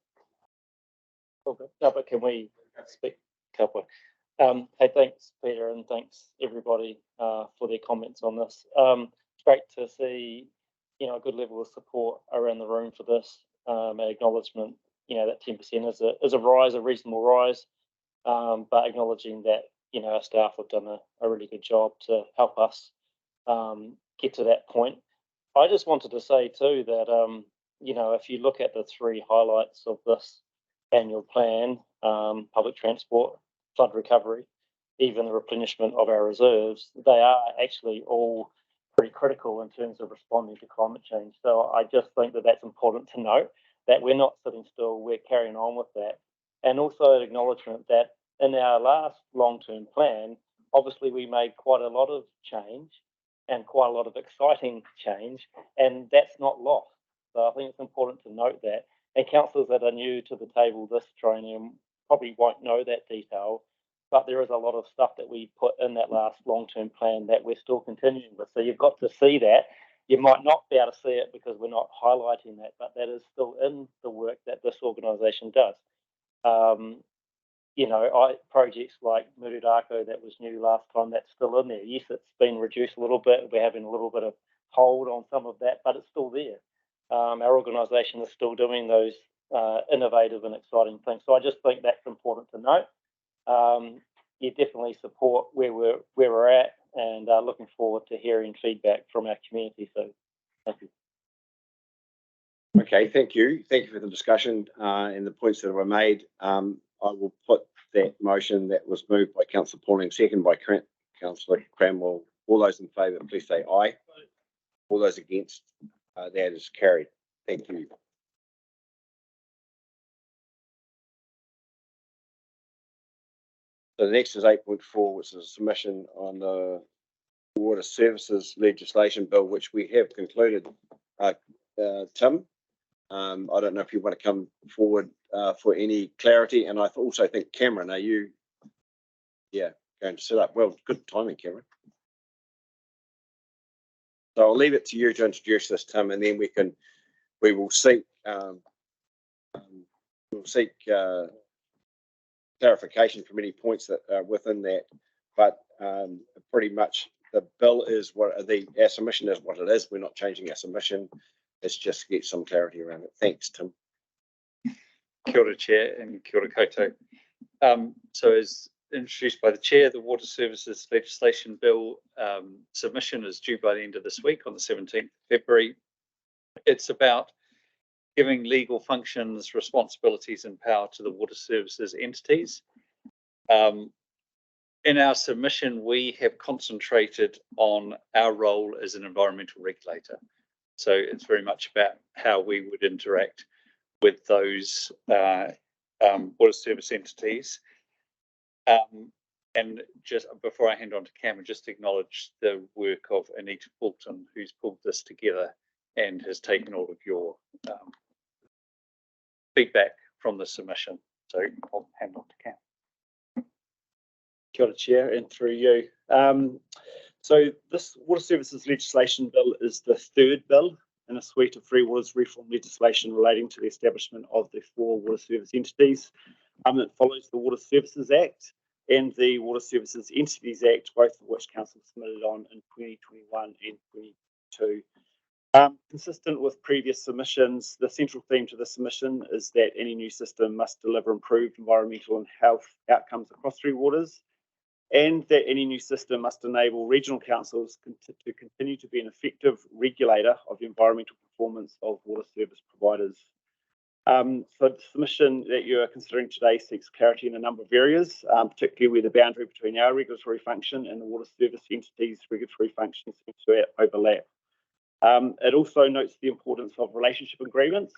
Speaker 4: Okay. No, but can we speak a couple? Hey, thanks, Peter, and thanks everybody for their comments on this. It's great to see, a good level of support around the room for this. An acknowledgement, that 10% is a rise, a reasonable rise, but acknowledging that our staff have done a really good job to help us get to that point. I just wanted to say too that if you look at the three highlights of this annual plan, public transport, flood recovery, even the replenishment of our reserves, they are actually all pretty critical in terms of responding to climate change. So I just think that that's important to note, that we're not sitting still, we're carrying on with that. And also an acknowledgement that in our last long-term plan, obviously we made quite a lot of change and quite a lot of exciting change, and that's not lost. So I think it's important to note that. And councillors that are new to the table this triennium probably won't know that detail, but there is a lot of stuff that we put in that last long-term plan that we're still continuing with. So you've got to see that. You might not be able to see it because we're not highlighting that, but that is still in the work that this organisation does.
Speaker 14: projects like Murudako that was new last time, that's still in there. Yes, it's been reduced a little bit. We're having a little bit of hold on some of that, but it's still there. Our organisation is still doing those innovative and exciting things. So I just think that's important to note. You definitely support where we're at, and looking forward to hearing feedback from our community. So thank you.
Speaker 13: Okay, thank you. Thank you for the discussion and the points that were made. I will put that motion that was moved by Councillor Pauling, second by Councillor Cranwell. All those in favour, please say aye. All those against, that is carried. Thank you. So the next is 8.4, which is a submission on the Water Services Legislation Bill, which we have concluded. Tim, I don't know if you want to come forward for any clarity, and I also think Cameron, are you going to set up? Well, good timing, Cameron. So I'll leave it to you to introduce this, Tim, and then we will seek clarification from any points that are within that. But pretty much the bill is our submission is what it is. We're not changing our submission. Let's just get some clarity around it. Thanks, Tim.
Speaker 15: Kia ora, Chair, and kia ora koutou. So as introduced by the Chair, the Water Services Legislation Bill submission is due by the end of this week on the 17th of February. It's about giving legal functions, responsibilities and power to the water services entities. In our submission, we have concentrated on our role as an environmental regulator. So it's very much about how we would interact with those water service entities. And just before I hand on to Cameron, just acknowledge the work of Anita Fulton, who's pulled this together and has taken all of your feedback from the submission. So I'll hand on to Cam.
Speaker 16: Kia ora, Chair, and through you. So this Water Services Legislation Bill is the third bill in a suite of Free Waters reform legislation relating to the establishment of the 4 water service entities. It follows the Water Services Act and the Water Services Entities Act, both of which Council submitted on in 2021 and 2022. Consistent with previous submissions, the central theme to the submission is that any new system must deliver improved environmental and health outcomes across Three Waters, and that any new system must enable regional councils to continue to be an effective regulator of the environmental performance of water service providers. So the submission that you are considering today seeks clarity in a number of areas, particularly where the boundary between our regulatory function and the water service entities' regulatory functions seem to overlap. It also notes the importance of relationship agreements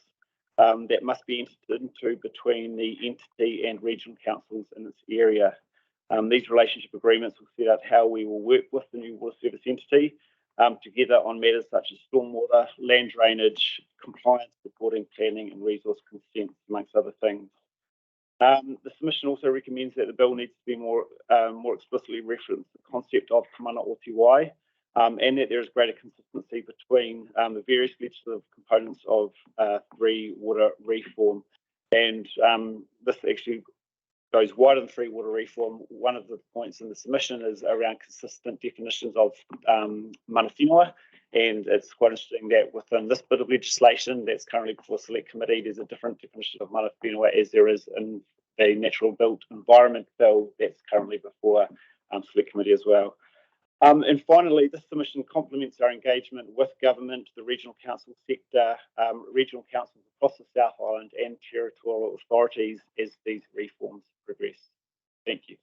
Speaker 16: that must be entered into between the entity and regional councils in this area. These relationship agreements will set out how we will work with the new water service entity together on matters such as stormwater, land drainage, compliance, reporting, planning and resource consent, amongst other things. The submission also recommends that the bill needs to be more explicitly reference the concept of kamana o te wai, and that there is greater consistency between the various legislative components of Three Water reform. And this actually goes wider than Three Water reform. One of the points in the submission is around consistent definitions of mana whenua, and it's quite interesting that within this bit of legislation that's currently before Select Committee, there's a different definition of mana whenua as there is in the Natural Built Environment Bill that's currently before Select Committee as well. And finally, this submission complements our engagement with government, the regional council sector, regional councils across the South Island and territorial authorities as these reforms progress. Thank you.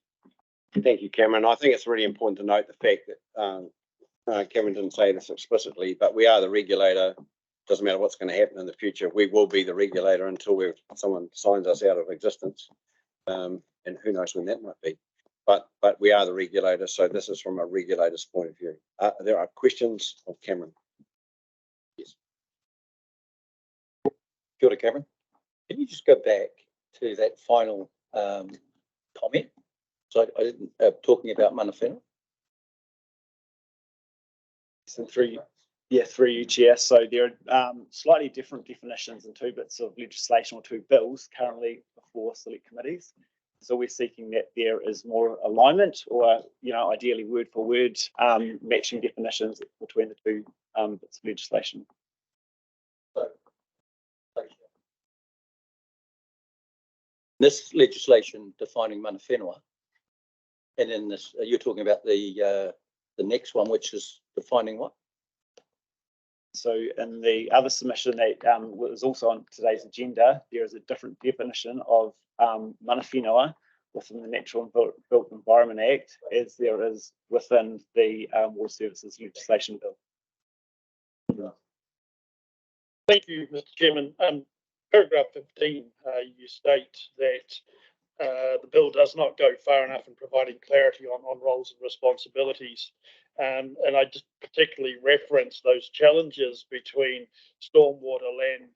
Speaker 13: Thank you, Cameron. I think it's really important to note the fact that Cameron didn't say this explicitly, but we are the regulator. Doesn't matter what's going to happen in the future. We will be the regulator until someone signs us out of existence. And who knows when that might be. But we are the regulator, so this is from a regulator's point of view. There are questions of Cameron. Yes.
Speaker 7: Kia ora, Cameron. Can you just go back to that final comment? So I didn't talking about mana whenua.
Speaker 16: So through you, Chair. So there are slightly different definitions in 2 bits of legislation or 2 bills currently before Select Committees. So we're seeking that there is more alignment, or ideally word for word matching definitions between the two bits of legislation.
Speaker 7: This legislation defining mana whenua, and in this, you're talking about the next one, which is defining what?
Speaker 16: So in the other submission that was also on today's agenda, there is a different definition of mana whenua within the Natural and Built Environment Act, as there is within the Water Services legislation bill.
Speaker 5: Thank you, Mr. Chairman. Paragraph 15, you state that the bill does not go far enough in providing clarity on roles and responsibilities. And I just particularly reference those challenges between stormwater, land,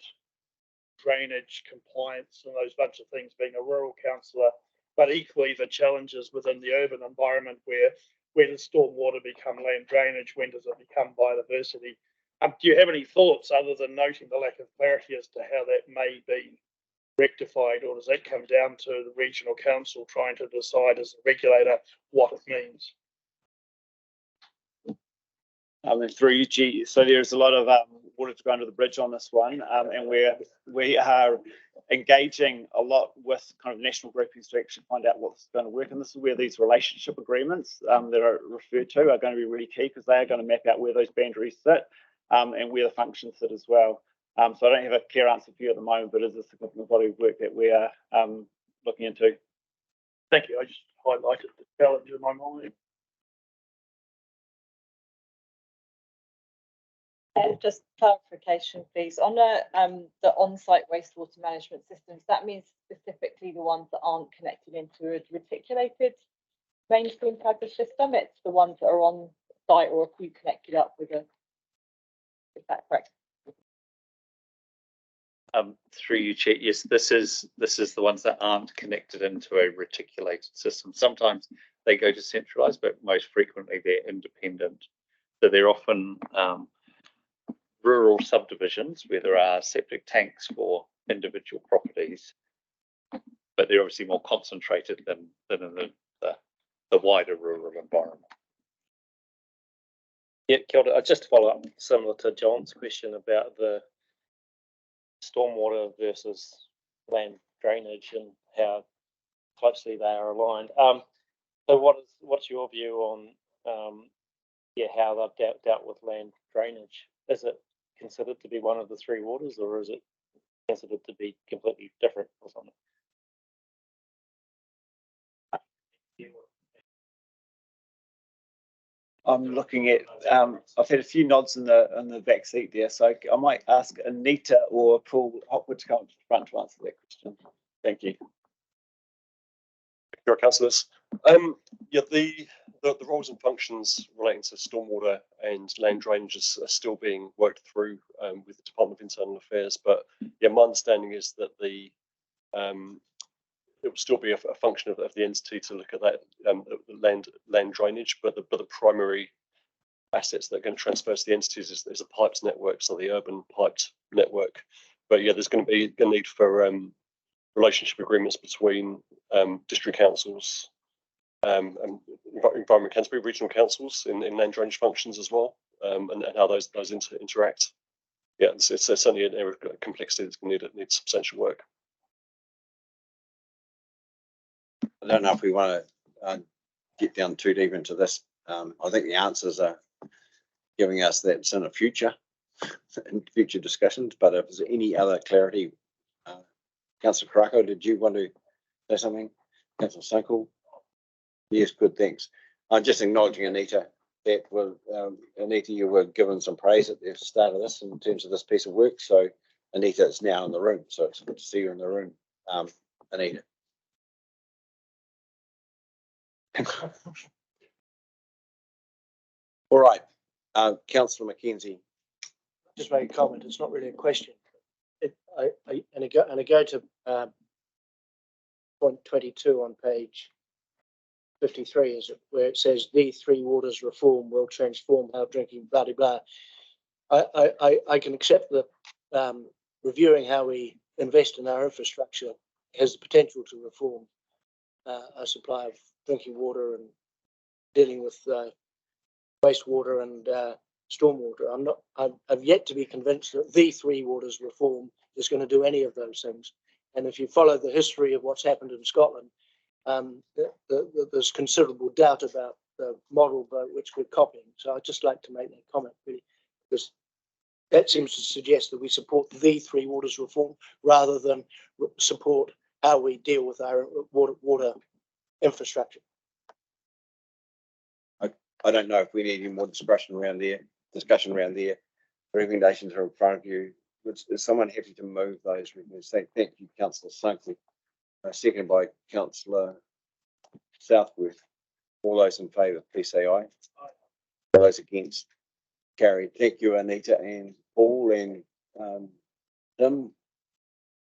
Speaker 5: drainage, compliance, and those bunch of things, being a rural councillor, but equally the challenges within the urban environment where does stormwater become land drainage? When does it become biodiversity? Do you have any thoughts other than noting the lack of clarity as to how that may be rectified, or does that come down to the regional council trying to decide as a regulator what it means?
Speaker 16: Through you, so there's a lot of water to go under the bridge on this one, and we are engaging a lot with kind of national groupings to actually find out what's going to work. And this is where these relationship agreements that are referred to are going to be really key, because they are going to map out where those boundaries sit and where the functions sit as well. So I don't have a clear answer for you at the moment, but it is a significant body of work that we are looking into.
Speaker 5: Thank you. I just highlighted the challenge in my mind.
Speaker 9: Just clarification, please. On the on-site wastewater management systems, that means specifically the ones that aren't connected into a reticulated mainstream type of system. It's the ones that are on site, or if you connected up with a. Is that correct?
Speaker 15: Through you, Chair, yes, this is the ones that aren't connected into a reticulated system. Sometimes they go to centralised, but most frequently they're independent. So they're often rural subdivisions where there are septic tanks for individual properties, but they're obviously more concentrated than in the wider rural environment.
Speaker 14: Yeah, kia ora. Just to follow up, similar to John's question about the stormwater versus land drainage and how closely they are aligned. So what's your view on how they've dealt with land drainage? Is it considered to be one of the three waters, or is it considered to be completely different or something?
Speaker 16: I'm looking at, I've had a few nods in the back seat there, so I might ask Anita or Paul Hopwood to come to the front to answer that question. Thank you.
Speaker 17: Your councillors. The roles and functions relating to stormwater and land drainage are still being worked through with the Department of Internal Affairs. But yeah, my understanding is that it will still be a function of the entity to look at that land drainage, but the primary assets that are going to transfer to the entities is a piped network, so the urban piped network. But yeah, there's going to be a need for relationship agreements between district councils and Environment Canterbury regional councils in land drainage functions as well, and how those interact. Yeah, it's certainly an area of complexity that's going to need substantial work.
Speaker 13: I don't know if we want to get down too deep into this. I think the answers are giving us that's in the future, in future discussions. But if there's any other clarity, Councillor Karakia, did you want to say something? Councillor Sunkel? Yes, good, thanks. I'm just acknowledging Anita that Anita, you were given some praise at the start of this in terms of this piece of work. So Anita is now in the room, so it's good to see you in the room, Anita. All right, Councillor Mackenzie.
Speaker 6: Just make a comment. It's not really a question. I go to point 22 on page 53, is it, where it says the three waters reform will transform how drinking blah blah blah. I can accept the reviewing how we invest in our infrastructure has the potential to reform
Speaker 18: a supply of drinking water and dealing with wastewater and stormwater. I've yet to be convinced that the Three Waters reform is going to do any of those things. And if you follow the history of what's happened in Scotland, there's considerable doubt about the model by which we're copying. So I'd just like to make that comment, really, because that seems to suggest that we support the Three Waters reform rather than support how we deal with our water infrastructure.
Speaker 13: I don't know if we need any more discussion around there. The recommendations are in front of you. Is someone happy to move those recommendations? Thank you, Councillor Sankey. Seconded by Councillor Southworth. All those in favour, please say aye. All those against, carried. Thank you, Anita and Paul and Tim.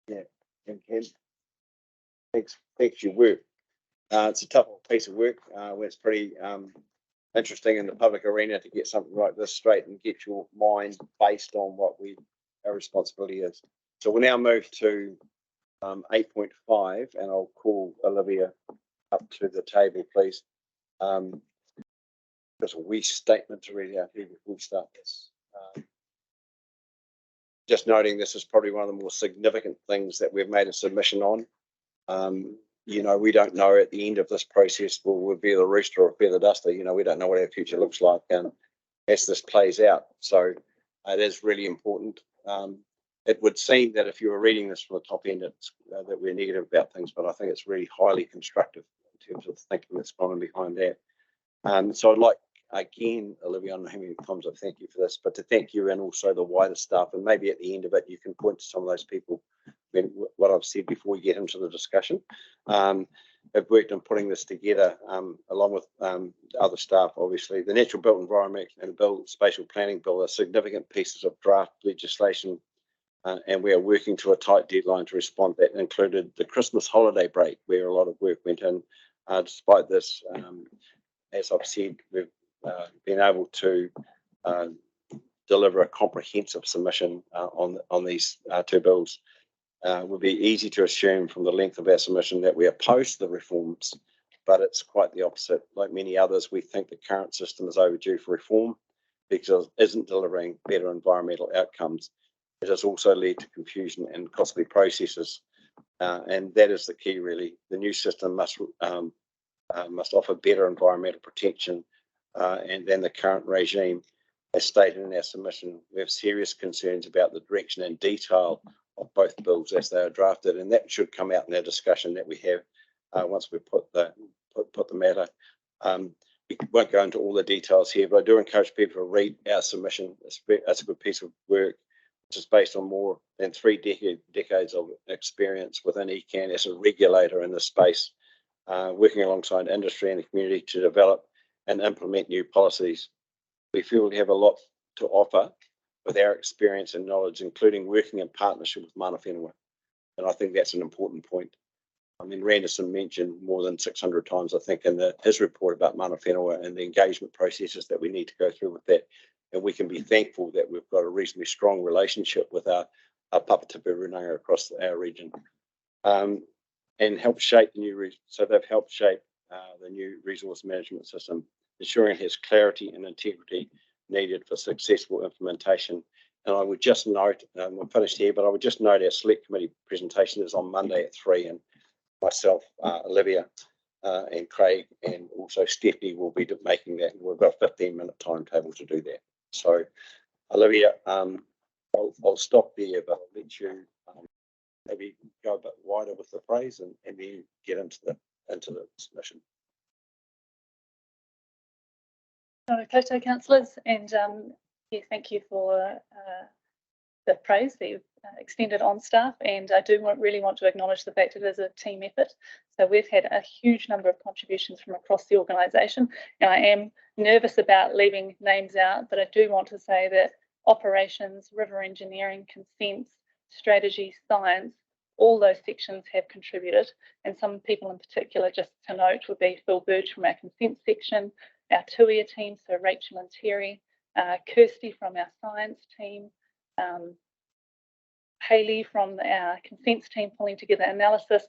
Speaker 13: Yeah, and Ken. Thanks for your work. It's a tough piece of work. It's pretty interesting in the public arena to get something like this straight and get your mind based on what our responsibility is. So we'll now move to 8.5, and I'll call Olivia up to the table, please. There's a wee statement to read out here before we start this. Just noting this is probably one of the more significant things that we've made a submission on. You know, we don't know at the end of this process will we be the rooster or feather duster. You know, we don't know what our future looks like, and as this plays out. So it is really important. It would seem that if you were reading this from the top end, it's that we're negative about things, but I think it's really highly constructive in terms of the thinking that's gone on behind that. So I'd like, again, Olivia, I don't know how many times I thank you for this, but to thank you and also the wider staff, and maybe at the end of it, you can point to some of those people, what I've said before we get into the discussion. Have worked on putting this together along with other staff, obviously. The Natural Built Environment and Spatial Planning Bill are significant pieces of draft legislation, and we are working to a tight deadline to respond. That included the Christmas holiday break, where a lot of work went in. Despite this, as I've said, we've been able to deliver a comprehensive submission on these two bills. It would be easy to assume from the length of our submission that we oppose the reforms, but it's quite the opposite. Like many others, we think the current system is overdue for reform because it isn't delivering better environmental outcomes. It has also led to confusion and costly processes, and that is the key, really. The new system must offer better environmental protection than the current regime. As stated in our submission, we have serious concerns about the direction and detail of both bills as they are drafted, and that should come out in our discussion that we have once we put the matter. We won't go into all the details here, but I do encourage people to read our submission. It's a good piece of work, which is based on more than 3 decades of experience within ECan as a regulator in this space, working alongside industry and the community to develop and implement new policies. We feel we have a lot to offer with our experience and knowledge, including working in partnership with Mana Whenua. And I think that's an important point. I mean, Randerson mentioned more than 600 times, I think, in his report about Mana Whenua and the engagement processes that we need to go through with that. And we can be thankful that we've got a reasonably strong relationship with our Papatipi Runanga across our region. And help shape the new, so they've helped shape the new resource management system, ensuring it has clarity and integrity needed for successful implementation. And I would just note, we're finished here, but I would just note our select committee presentation is on Monday at 3, and myself, Olivia, and Craig, and also Stephanie will be making that. We've got a 15-minute timetable to do that. So, Olivia, I'll stop there, but I'll let you maybe go a bit wider with the praise and then get into the submission.
Speaker 19: Koutou councillors, and yeah, thank you for the praise that you've extended on staff, and I do really want to acknowledge the fact it is a team effort. So we've had a huge number of contributions from across the organisation, and I am nervous about leaving names out, but I do want to say that operations, river engineering, consents, strategy, science, all those sections have contributed, and some people in particular, just to note, would be Phil Burge from our consent section, our Tuia team, so Rachel and Terry, Kirsty from our science team, Hayley from our consents team pulling together analysis,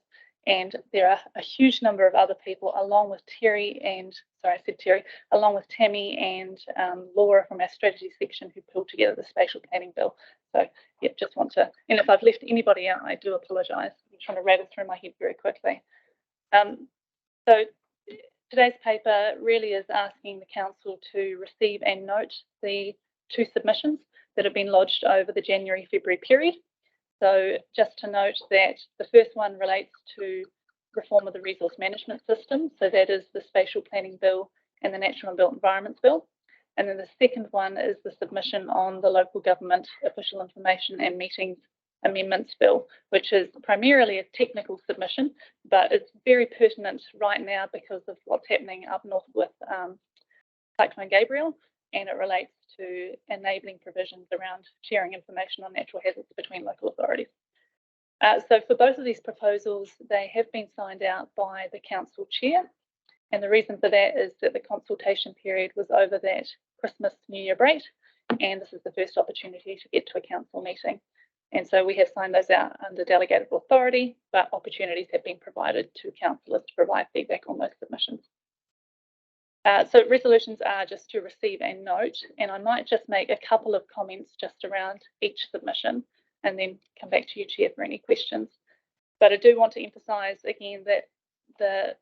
Speaker 19: And there are a huge number of other people, along with along with Tammy and Laura from our strategy section, who pulled together the spatial planning bill. So yeah, just want to, and if I've left anybody out, I do apologise. I'm trying to rattle through my head very quickly. So today's paper really is asking the council to receive and note the 2 submissions that have been lodged over the January-February period. So just to note that the first one relates to reform of the resource management system. So that is the spatial planning bill and the natural and built environments bill. And then the second one is the submission on the local government official information and meetings amendments bill, which is primarily a technical submission, but it's very pertinent right now because of what's happening up north with Cyclone Gabriel, and it relates to enabling provisions around sharing information on natural hazards between local authorities. So for both of these proposals, they have been signed out by the council chair. And the reason for that is that the consultation period was over that Christmas New Year break, and this is the first opportunity to get to a council meeting. And so we have signed those out under delegated authority, but opportunities have been provided to councillors to provide feedback on those submissions. So resolutions are just to receive and note, and I might just make a couple of comments just around each submission and then come back to you, Chair, for any questions. But I do want to emphasise again that the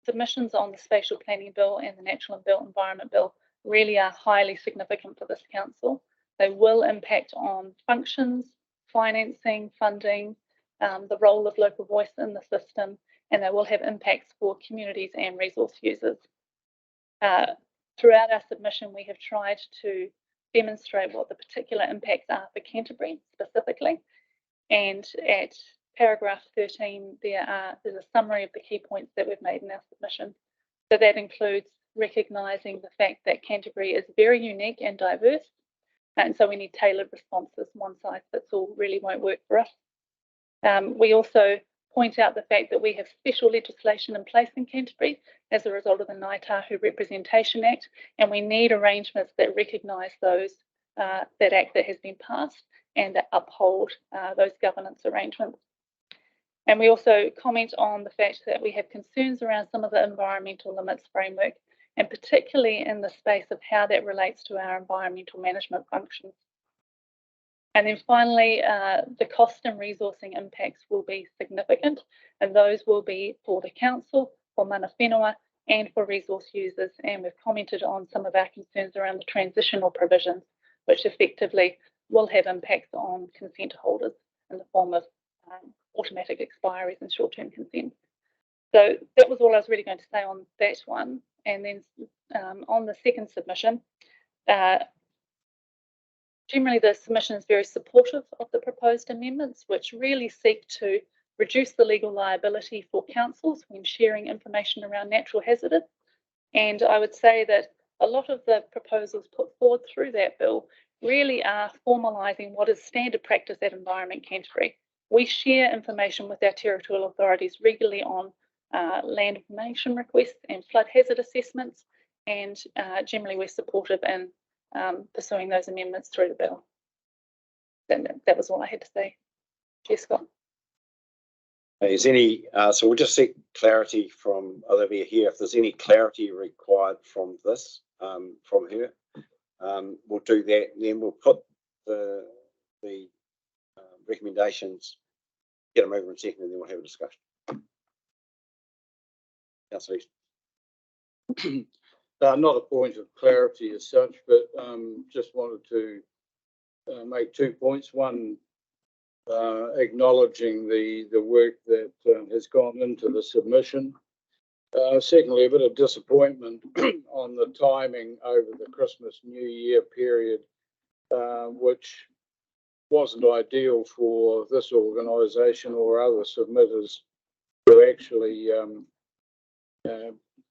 Speaker 19: submissions on the spatial planning bill and the natural and built environment bill really are highly significant for this council. They will impact on functions, financing, funding, the role of local voice in the system, and they will have impacts for communities and resource users. Throughout our submission, we have tried to demonstrate what the particular impacts are for Canterbury specifically. And at paragraph 13, there's a summary of the key points that we've made in our submission. So that includes recognising the fact that Canterbury is very unique and diverse, and so we need tailored responses. One size fits all really won't work for us. We also point out the fact that we have special legislation in place in Canterbury as a result of the Ngāi Tahu Representation Act, and we need arrangements that recognise those that act that has been passed and that uphold those governance arrangements. And we also comment on the fact that we have concerns around some of the environmental limits framework, and particularly in the space of how that relates to our environmental management functions. And then finally, the cost and resourcing impacts will be significant, and those will be for the council, for mana whenua, and for resource users. And we've commented on some of our concerns around the transitional provisions, which effectively will have impacts on consent holders in the form of automatic expiries and short-term consent. So that was all I was really going to say on that one. And then on the second submission, generally the submission is very supportive of the proposed amendments, which really seek to reduce the legal liability for councils when sharing information around natural hazards. And I would say that a lot of the proposals put forward through that bill really are formalising what is standard practice at Environment Canterbury. We share information with our territorial authorities regularly on land information requests and flood hazard assessments, and generally we're supportive in pursuing those amendments through the bill. That was all I had to say. Chair Scott.
Speaker 13: Is any, so we'll just seek clarity from Olivia here. If there's any clarity required from this, from her, we'll do that, and then we'll put the recommendations, get them over in a second, and then we'll have a discussion. Councillor East.
Speaker 20: Not a point of clarity as such, but just wanted to make 2 points. One, acknowledging the work that has gone into the submission. Secondly, a bit of disappointment on the timing over the Christmas New Year period, which wasn't ideal for this organisation or other submitters to actually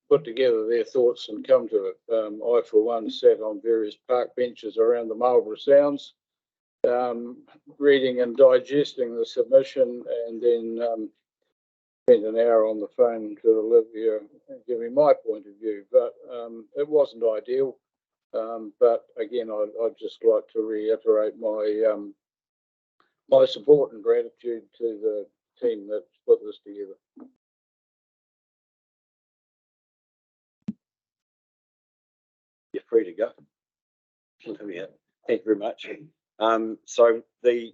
Speaker 20: put together their thoughts and come to it. I, for one, sat on various park benches around the Marlborough Sounds, reading and digesting the submission, and then spent an hour on the phone to Olivia giving my point of view. But it wasn't ideal. But again, I'd just like to reiterate my my support and gratitude to team that put this together.
Speaker 13: You're free to go. Yeah, thank you very much. So the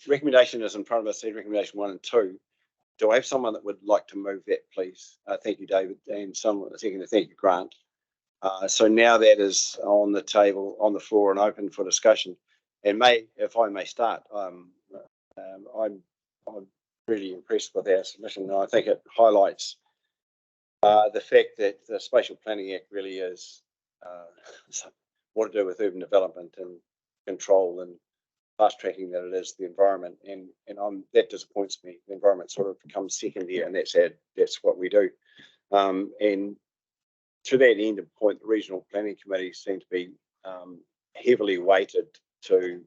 Speaker 13: recommendation is in front of us, recommendation 1 and 2. Do I have someone that would like to move that, please? Thank you, David, and someone second to thank you, Grant. So now that is on the table, on the floor, and open for discussion. And if I may start, I'm really impressed with our submission, and I think it highlights the fact that the Spatial Planning Act really is what to do with urban development and control and fast tracking that it is the environment, and that disappoints me. The environment sort of comes second here, and that's what we do. And to that end of point, the regional planning committees seem to be heavily weighted to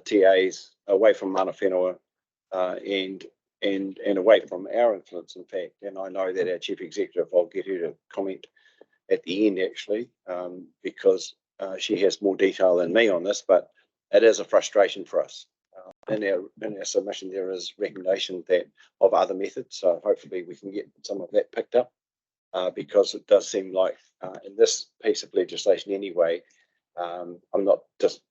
Speaker 13: TAs away from mana whenua and away from our influence, in fact. And I know that our chief executive, I'll get her to comment at the end actually, because she has more detail than me on this, but it is a frustration for us. In our submission, there is recommendation of other methods, so hopefully we can get some of that picked up, because it does seem like in this piece of legislation anyway, I'm not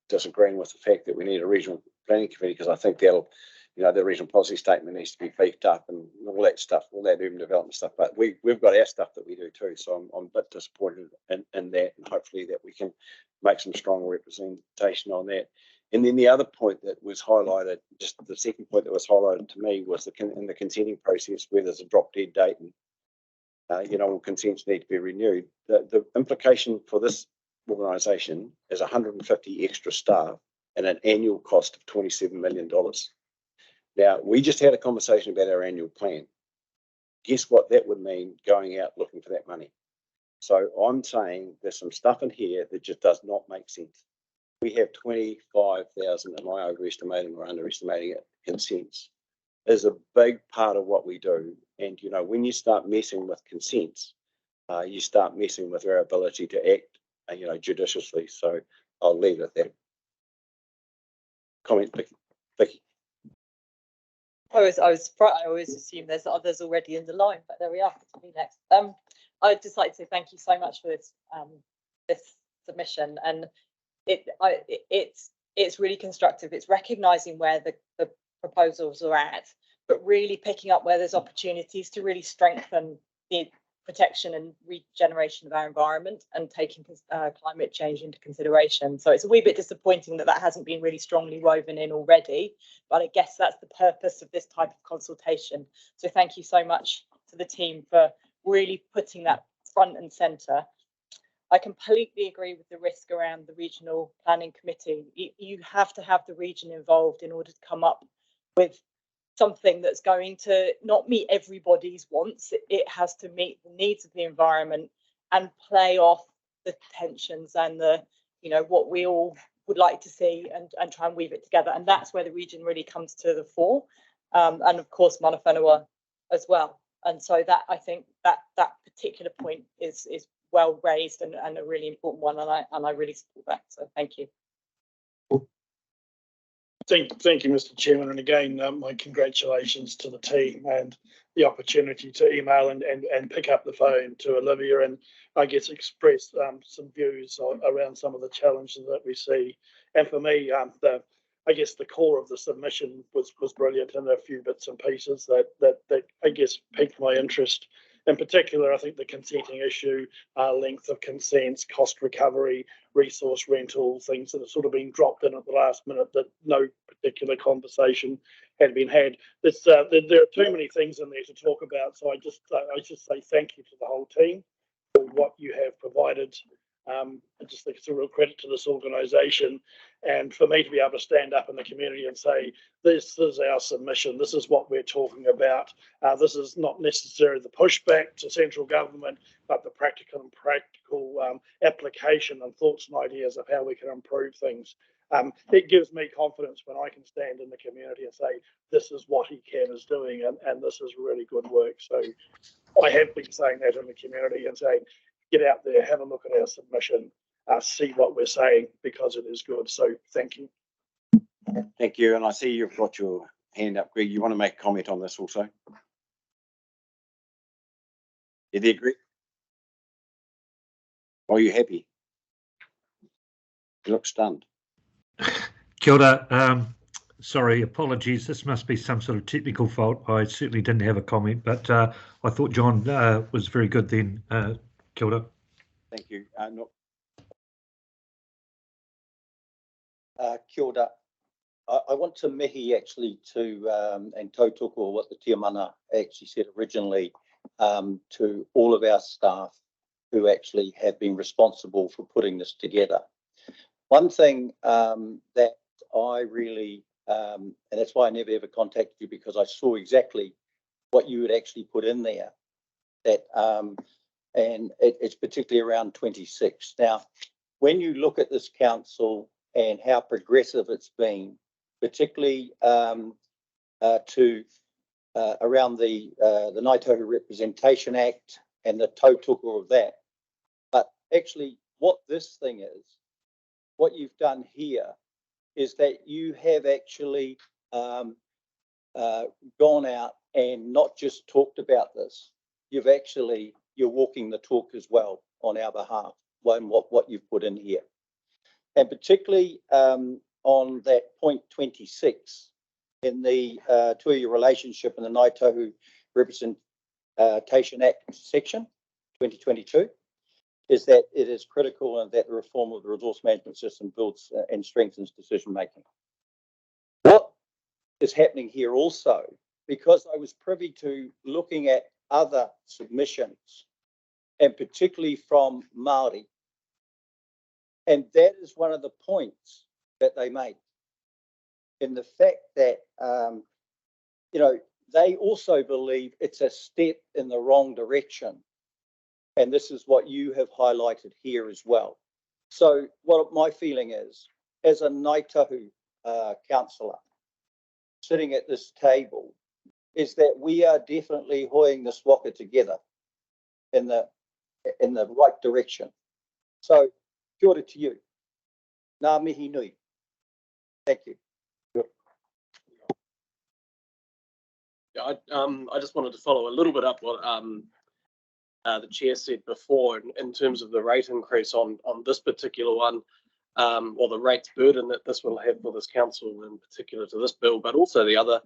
Speaker 13: disagreeing with the fact that we need a regional planning committee, because I think that'll, the regional policy statement needs to be beefed up and all that stuff, all that urban development stuff. But we've got our stuff that we do too, so I'm a bit disappointed in that, and hopefully that we can make some strong representation on that. And then the other point that was highlighted, just the second point that was highlighted to me, was in the consenting process where there's a drop dead date and all consents need to be renewed. The implication for this organisation is 150 extra staff and an annual cost of $27 million. Now, we just had a conversation about our annual plan. Guess what that would mean going out looking for that money? So I'm saying there's some stuff in here that just does not make sense. We have 25,000, am I overestimating or underestimating it, consents. Is a big part of what we do. And, when you start messing with consents, you start messing with our ability to act, judiciously. So I'll leave it at that. Comment, Vicky.
Speaker 9: I always assume there's others already in the line, but there we are. To me next. I'd just like to say thank you so much for this this submission, and it's really constructive. It's recognising where the proposals are at, but really picking up where there's opportunities to really strengthen the protection and regeneration of our environment and taking climate change into consideration. So it's a wee bit disappointing that hasn't been really strongly woven in already, but I guess that's the purpose of this type of consultation. So thank you so much to the team for really putting that front and centre. I completely agree with the risk around the regional planning committee. You have to have the region involved in order to come up with something that's going to not meet everybody's wants. It has to meet the needs of the environment and play off the tensions and the, what we all would like to see, and try and weave it together. And that's where the region really comes to the fore. And of course, mana whenua as well. And so that, I think that particular point is well raised and a really important one, and I really support that. So thank you.
Speaker 5: Thank you, Mr. Chairman, and again, my congratulations to the team and the opportunity to email and pick up the phone to Olivia and I guess express some views around some of the challenges that we see. And for me, I guess the core of the submission was brilliant, and a few bits and pieces that I guess piqued my interest. In particular, I think the consenting issue, length of consents, cost recovery, resource rental, things that have sort of been dropped in at the last minute that no particular conversation had been had. There are too many things in there to talk about, so I just say thank you to the whole team for what you have provided. I just think it's a real credit to this organisation, and for me to be able to stand up in the community and say, this is our submission, this is what we're talking about. This is not necessarily the pushback to central government, but the practical application and thoughts and ideas of how we can improve things. It gives me confidence when I can stand in the community and say, this is what ECan is doing, and this is really good work. So I have been saying that in the community and saying, get out there, have a look at our submission, see what we're saying, because it is good. So thank you.
Speaker 13: Thank you. And I see you've got your hand up. Greg, you want to make a comment on this also? You there, Greg? Are you happy? You look stunned.
Speaker 10: Kia ora. Sorry, apologies. This must be some sort of technical fault. I certainly didn't have a comment, but I thought John was very good then. Kia ora.
Speaker 13: Thank you. Kia ora. I want to mihi actually to and tautoko what the tiamana actually said originally to all of our staff who actually have been responsible for putting this together. One thing that I really, and that's why I never ever contacted you, because I saw exactly what you had actually put in there. That and it's particularly around 26. Now, when you look at this council and how progressive it's been, particularly to around the Ngaitohu Representation Act and the tautoko of that. But actually what this thing is, what you've done here is that you have actually gone out and not just talked about this, you're walking the talk as well on our behalf, on what you've put in here. And particularly on that point 26 in the two-year relationship in the Ngaitohu Representation Act section 2022 is that it is critical and that the reform of the resource management system builds and strengthens decision making. What is happening here also, because I was privy to looking at other submissions and particularly from Māori, and that is one of the points that they made in the fact that, you know, they also believe it's a step in the wrong direction. And this is what you have highlighted here as well. So what my feeling is, as a Ngaitohu councillor sitting at this table, is that we are definitely hoying this waka together in the right direction. So kia ora to you. Ngā mihi nui. Thank you.
Speaker 8: Yeah, I just wanted to follow a little bit up what the chair said before in terms of the rate increase on this particular one, or the rates burden that this will have for this council in particular to this bill, but also the other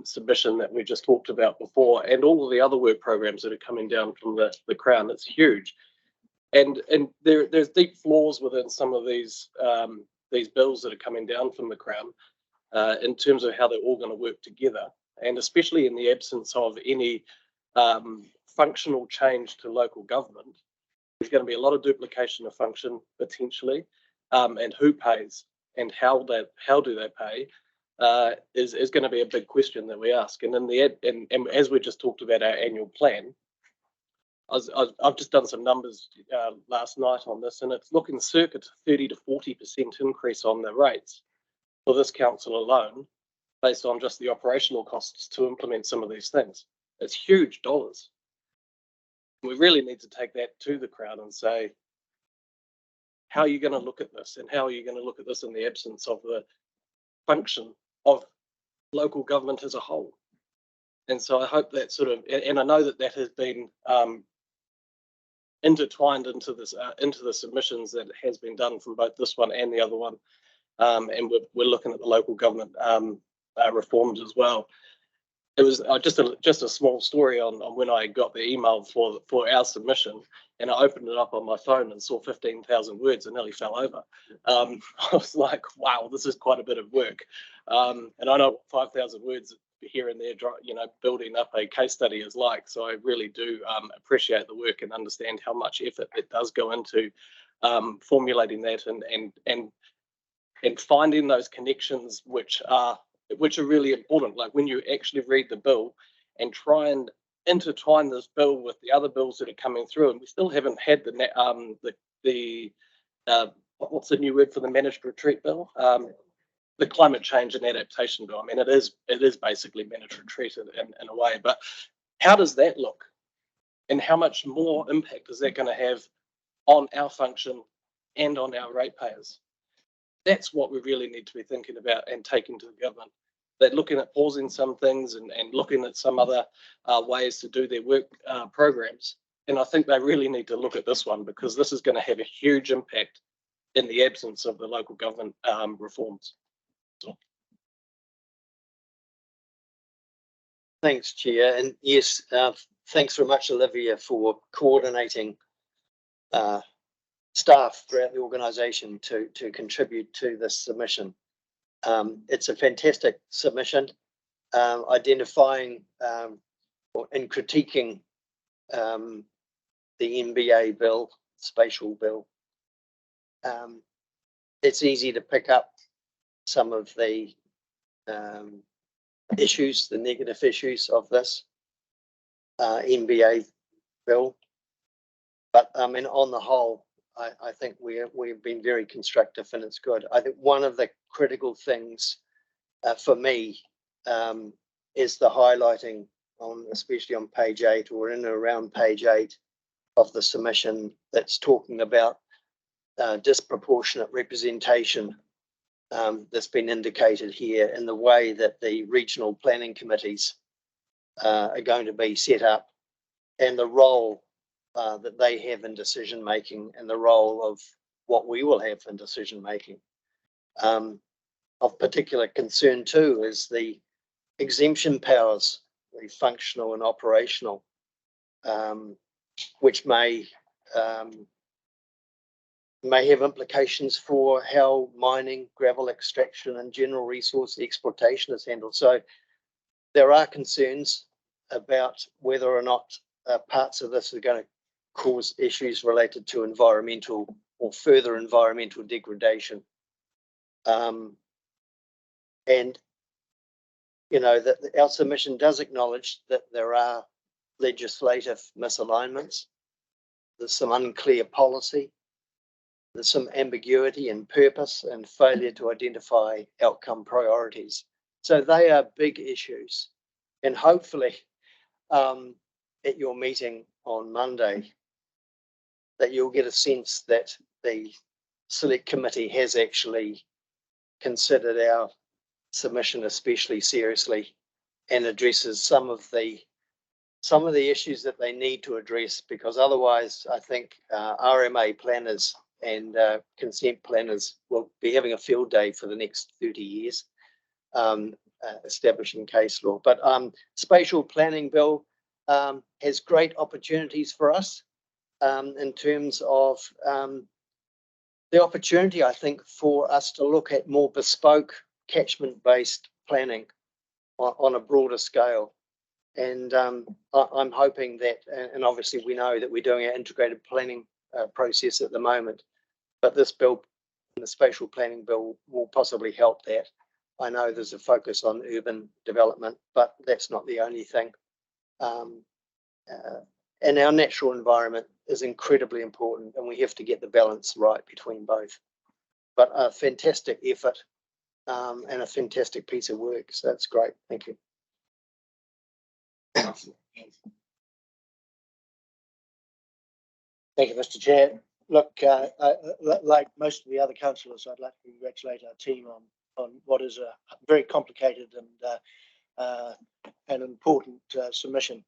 Speaker 8: submission that we just talked about before, and all of the other work programs that are coming down from the Crown. It's huge, and there's deep flaws within some of these bills that are coming down from the Crown in terms of how they're all going to work together, and especially in the absence of any functional change to local government. There's going to be a lot of duplication of function potentially, and who pays and how do they pay is going to be a big question that we ask. And and as we just talked about our annual plan, I've just done some numbers last night on this, and it's looking circa 30 to 40% increase on the rates for this council alone, based on just the operational costs to implement some of these things. It's huge dollars. We really need to take that to the Crown and say, how are you going to look at this? And how are you going to look at this in the absence of the function of local government as a whole? And so I hope that sort of, and I know that that has been intertwined into this, into the submissions that has been done from both this one and the other one. And we're looking at the local government reforms as well. It was just a small story on when I got the email for our submission, and I opened it up on my phone and saw 15,000 words and nearly fell over. I was like, wow, this is quite a bit of work. And I know 5,000 words here and there, you know, building up a case study is like. So I really do appreciate the work and understand how much effort it does go into formulating that and finding those connections which are really important. Like when you actually read the bill and try and intertwine this bill with the other bills that are coming through, and we still haven't had the what's the new word for the managed retreat bill? The climate change and adaptation bill. I mean, it is basically managed retreat in a way, but how does that look? And how much more impact is that going to have on our function and on our ratepayers? That's what we really need to be thinking about and taking to the government. they're looking at pausing some things and looking at some other ways to do their work programs. And I think they really need to look at this one, because this is going to have a huge impact in the absence of the local government reforms. So.
Speaker 6: Thanks, Chair. And yes, thanks very much, Olivia, for coordinating staff throughout the organisation to contribute to this submission. It's a fantastic submission, identifying and critiquing the NBA bill, spatial bill. It's easy to pick up some of the issues, the negative issues of this NBA bill, but I mean, on the whole, I think we've been very constructive and it's good. I think one of the critical things for me is the highlighting on, especially on page 8 or in and around page 8 of the submission, that's talking about disproportionate representation that's been indicated here in the way that the regional planning committees are going to be set up, and the role that they have in decision making, and the role of what we will have in decision making. Of particular concern too is the exemption powers, the functional and operational, which may have implications for how mining, gravel extraction and general resource exploitation is handled. So there are concerns about whether or not parts of this are going to cause issues related to environmental or further environmental degradation. And, you know, that our submission does acknowledge that there are legislative misalignments. There's some unclear policy. There's some ambiguity in purpose and failure to identify outcome priorities. So they are big issues. And hopefully at your meeting on Monday, that you'll get a sense that the select committee has actually considered our submission especially seriously and addresses some of the issues that they need to address, because otherwise I think RMA planners and consent planners will be having a field day for the next 30 years establishing case law. But spatial planning bill has great opportunities for us in terms of the opportunity, I think, for us to look at more bespoke catchment-based planning on a broader scale. And I'm hoping that, and obviously we know that we're doing our integrated planning process at the moment, but this bill, the spatial planning bill, will possibly help that. I know there's a focus on urban development, but that's not the only thing. And our natural environment is incredibly important, and we have to get the balance right between both. But a fantastic effort and a fantastic piece of work. So that's great. Thank you.
Speaker 18: Thank you, Mr. Chair. Look, like most of the other councillors, I'd like to congratulate our team on what is a very complicated and important submission.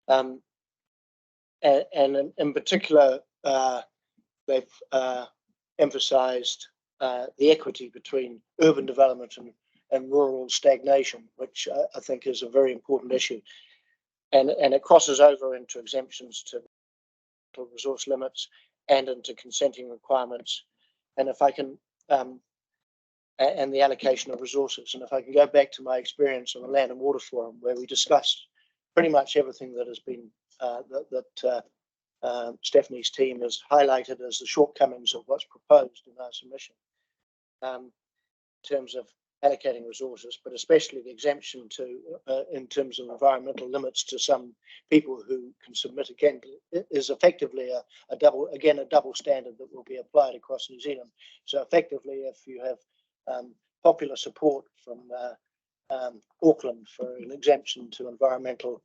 Speaker 18: And in particular, they've emphasised the equity between urban development and rural stagnation, which I think is a very important issue. And it crosses over into exemptions to resource limits and into consenting requirements. And if I can, and the allocation of resources. And if I can go back to my experience on the Land and Water Forum, where we discussed pretty much everything that has been, Stephanie's team has highlighted as the shortcomings of what's proposed in our submission, in terms of allocating resources, but especially the exemption to, in terms of environmental limits to some people who can submit again, is effectively a double standard that will be applied across New Zealand. So effectively, if you have popular support from Auckland for an exemption to environmental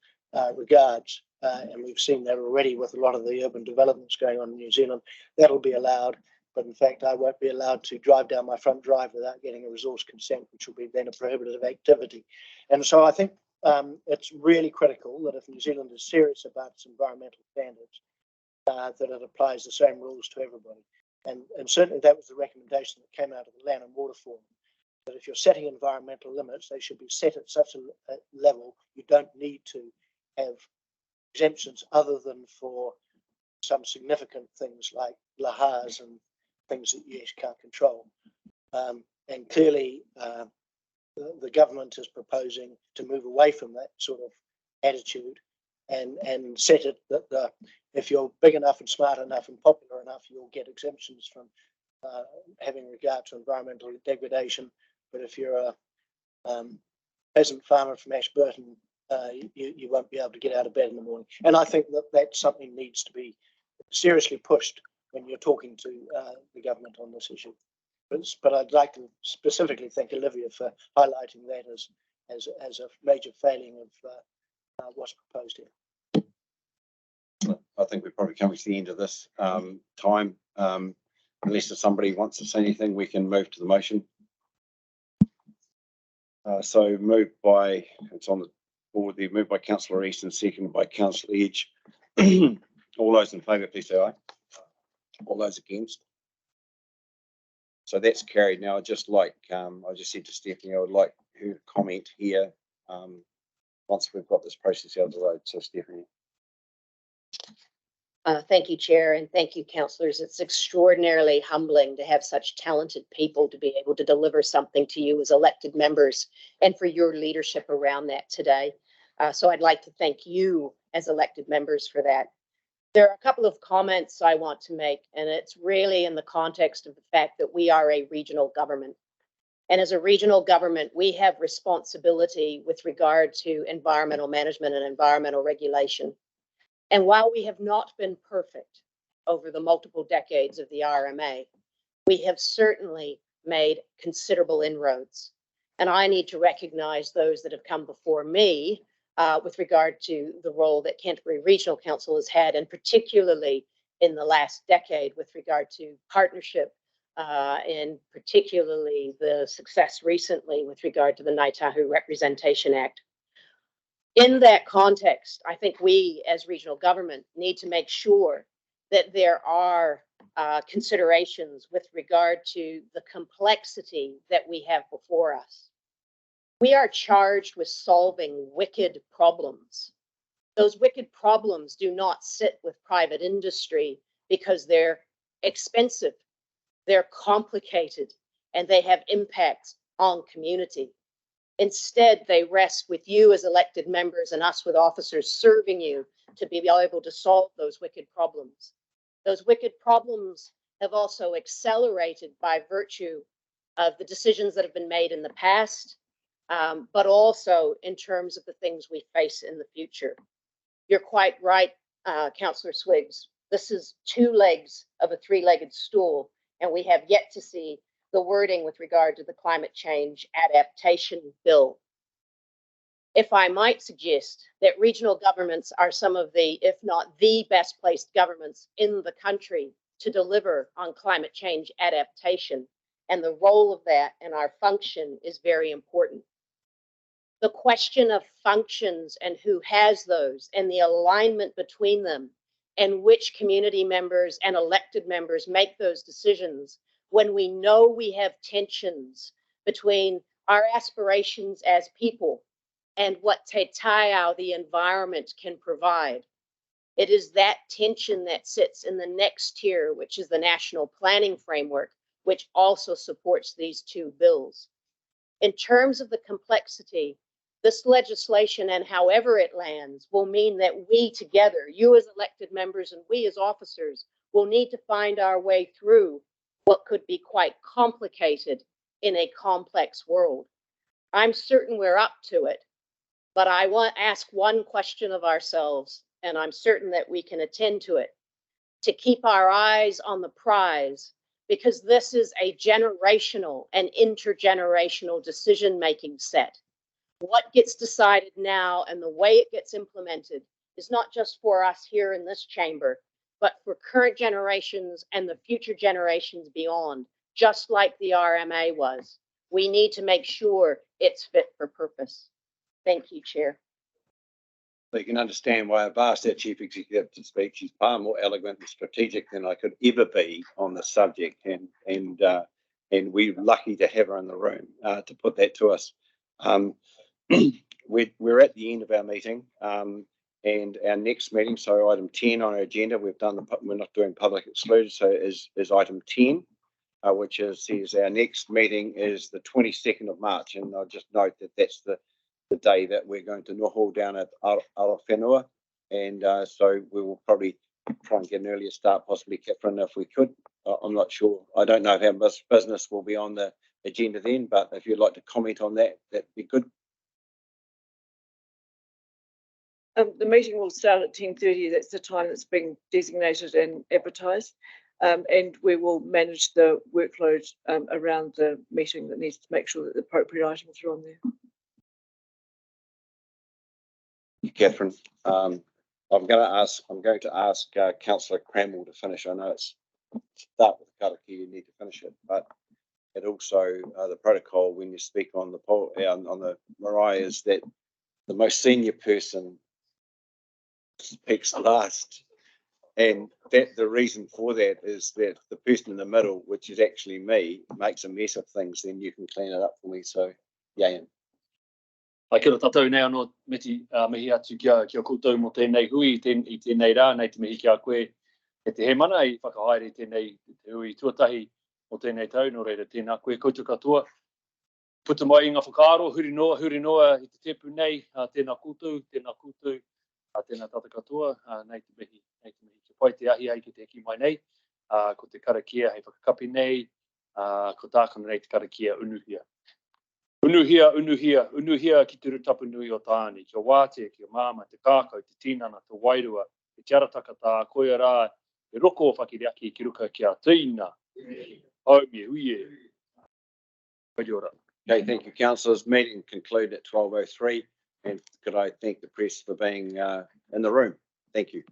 Speaker 18: regards, and we've seen that already with a lot of the urban developments going on in New Zealand, that'll be allowed. But in fact, I won't be allowed to drive down my front drive without getting a resource consent, which will be then a prohibitive activity. And so I think it's really critical that if New Zealand is serious about its environmental standards, that it applies the same rules to everybody. And certainly that was the recommendation that came out of the Land and Water Forum, that if you're setting environmental limits, they should be set at such a level you don't need to have exemptions other than for some significant things like lahars and things that you can't control. And clearly the government is proposing to move away from that sort of attitude and set it that if you're big enough and smart enough and popular enough, you'll get exemptions from having regard to environmental degradation. But if you're a peasant farmer from Ashburton, you won't be able to get out of bed in the morning. And I think that that's something needs to be seriously pushed when you're talking to the government on this issue. But I'd like to specifically thank Olivia for highlighting that as a major failing of what's proposed here.
Speaker 13: I think we're probably coming to the end of this time. Unless if somebody wants to say anything, we can move to the motion. So moved by, it's on the board there, moved by Councillor Easton, seconded by Councillor Edge. All those in favour, please say aye. All those against. So that's carried. Now, I'd just like, I just said to Stephanie, I would like her to comment here once we've got this process out of the road. So, Stephanie.
Speaker 3: Thank you, Chair, and thank you, councillors. It's extraordinarily humbling to have such talented people to be able to deliver something to you as elected members and for your leadership around that today. So I'd like to thank you as elected members for that. There are a couple of comments I want to make, and it's really in the context of the fact that we are a regional government. And as a regional government, we have responsibility with regard to environmental management and environmental regulation. And while we have not been perfect over the multiple decades of the RMA, we have certainly made considerable inroads. And I need to recognize those that have come before me with regard to the role that Canterbury Regional Council has had, and particularly in the last decade with regard to partnership, and particularly the success recently with regard to the Ngāi Tahu Representation Act. In that context, I think we as regional government need to make sure that there are considerations with regard to the complexity that we have before us. We are charged with solving wicked problems. Those wicked problems do not sit with private industry because they're expensive, they're complicated, and they have impacts on community. Instead, they rest with you as elected members and us with officers serving you to be able to solve those wicked problems. Those wicked problems have also accelerated by virtue of the decisions that have been made in the past, but also in terms of the things we face in the future. You're quite right, Councillor Swiggs. This is two legs of a three-legged stool, and we have yet to see the wording with regard to the climate change adaptation bill. If I might suggest that regional governments are some of the, if not the best placed governments in the country to deliver on climate change adaptation, and the role of that and our function is very important. The question of functions and who has those and the alignment between them and which community members and elected members make those decisions when we know we have tensions between our aspirations as people and what Te Taiao, the environment, can provide. It is that tension that sits in the next tier, which is the National Planning Framework, which also supports these two bills. In terms of the complexity, this legislation and however it lands will mean that we together, you as elected members and we as officers, will need to find our way through what could be quite complicated in a complex world. I'm certain we're up to it, but I want to ask one question of ourselves, and I'm certain that we can attend to it, to keep our eyes on the prize, because this is a generational and intergenerational decision-making set. What gets decided now and the way it gets implemented is not just for us here in this chamber, but for current generations and the future generations beyond, just like the RMA was. We need to make sure it's fit for purpose. Thank you, Chair.
Speaker 13: So you can understand why I've asked our Chief Executive to speak. She's far more eloquent and strategic than I could ever be on the subject, and we're lucky to have her in the room to put that to us. We're at the end of our meeting, and our next meeting, so item 10 on our agenda, we're not doing public exclusion, so is item 10, which says our next meeting is the 22nd of March, and I'll just note that that's the day that we're going to noho down at Arowhenua, and so we will probably try and get an earlier start, possibly Catherine, if we could. I'm not sure. I don't know if our business will be on the agenda then, but if you'd like to comment on that, that'd be good.
Speaker 9: The meeting will start at 10:30. That's the time that's been designated and advertised. And we will manage the workload around the meeting that needs to make sure that the appropriate items are on there.
Speaker 13: Catherine, I'm going to ask Councillor Cramwell to finish. I know it's start with Karakia, you need to finish it, but it also the protocol when you speak on the marae is that the most senior person speaks last, and that the reason for that is that the person in the middle, which is actually me, makes a mess of things. Then you can clean it up for me. So, yeah.
Speaker 1: Ai kia ora tātou nei anō mihi atu kia koutou mo tēnei hui i tēnei rā, nei te mihi kia koe e te he mana i whakahaere tēnei te hui tuatahi o tēnei tau, no reira tēnā koe koutou katoa. Puta mai i ngā whakaaro, huri noa i te tepu nei, tēnā koutou, tēnā tata katoa, nei te mihi kia pai te ahi ai ki te hiki mai nei, ko te karakia hei whakakapi nei, ko tākana nei te karakia unuhia. Unuhia ki te rutapu nui o tāni, kia wātea, kia māma, te kākau, te tinana, te wairua, te tiarataka tā koia rā, e roko o whakiriaki ki ruka kia tīna. Haumie, uie.
Speaker 13: Okay, thank you, councillors. Meeting concluded at 12:03, and could I thank the press for being in the room. Thank you.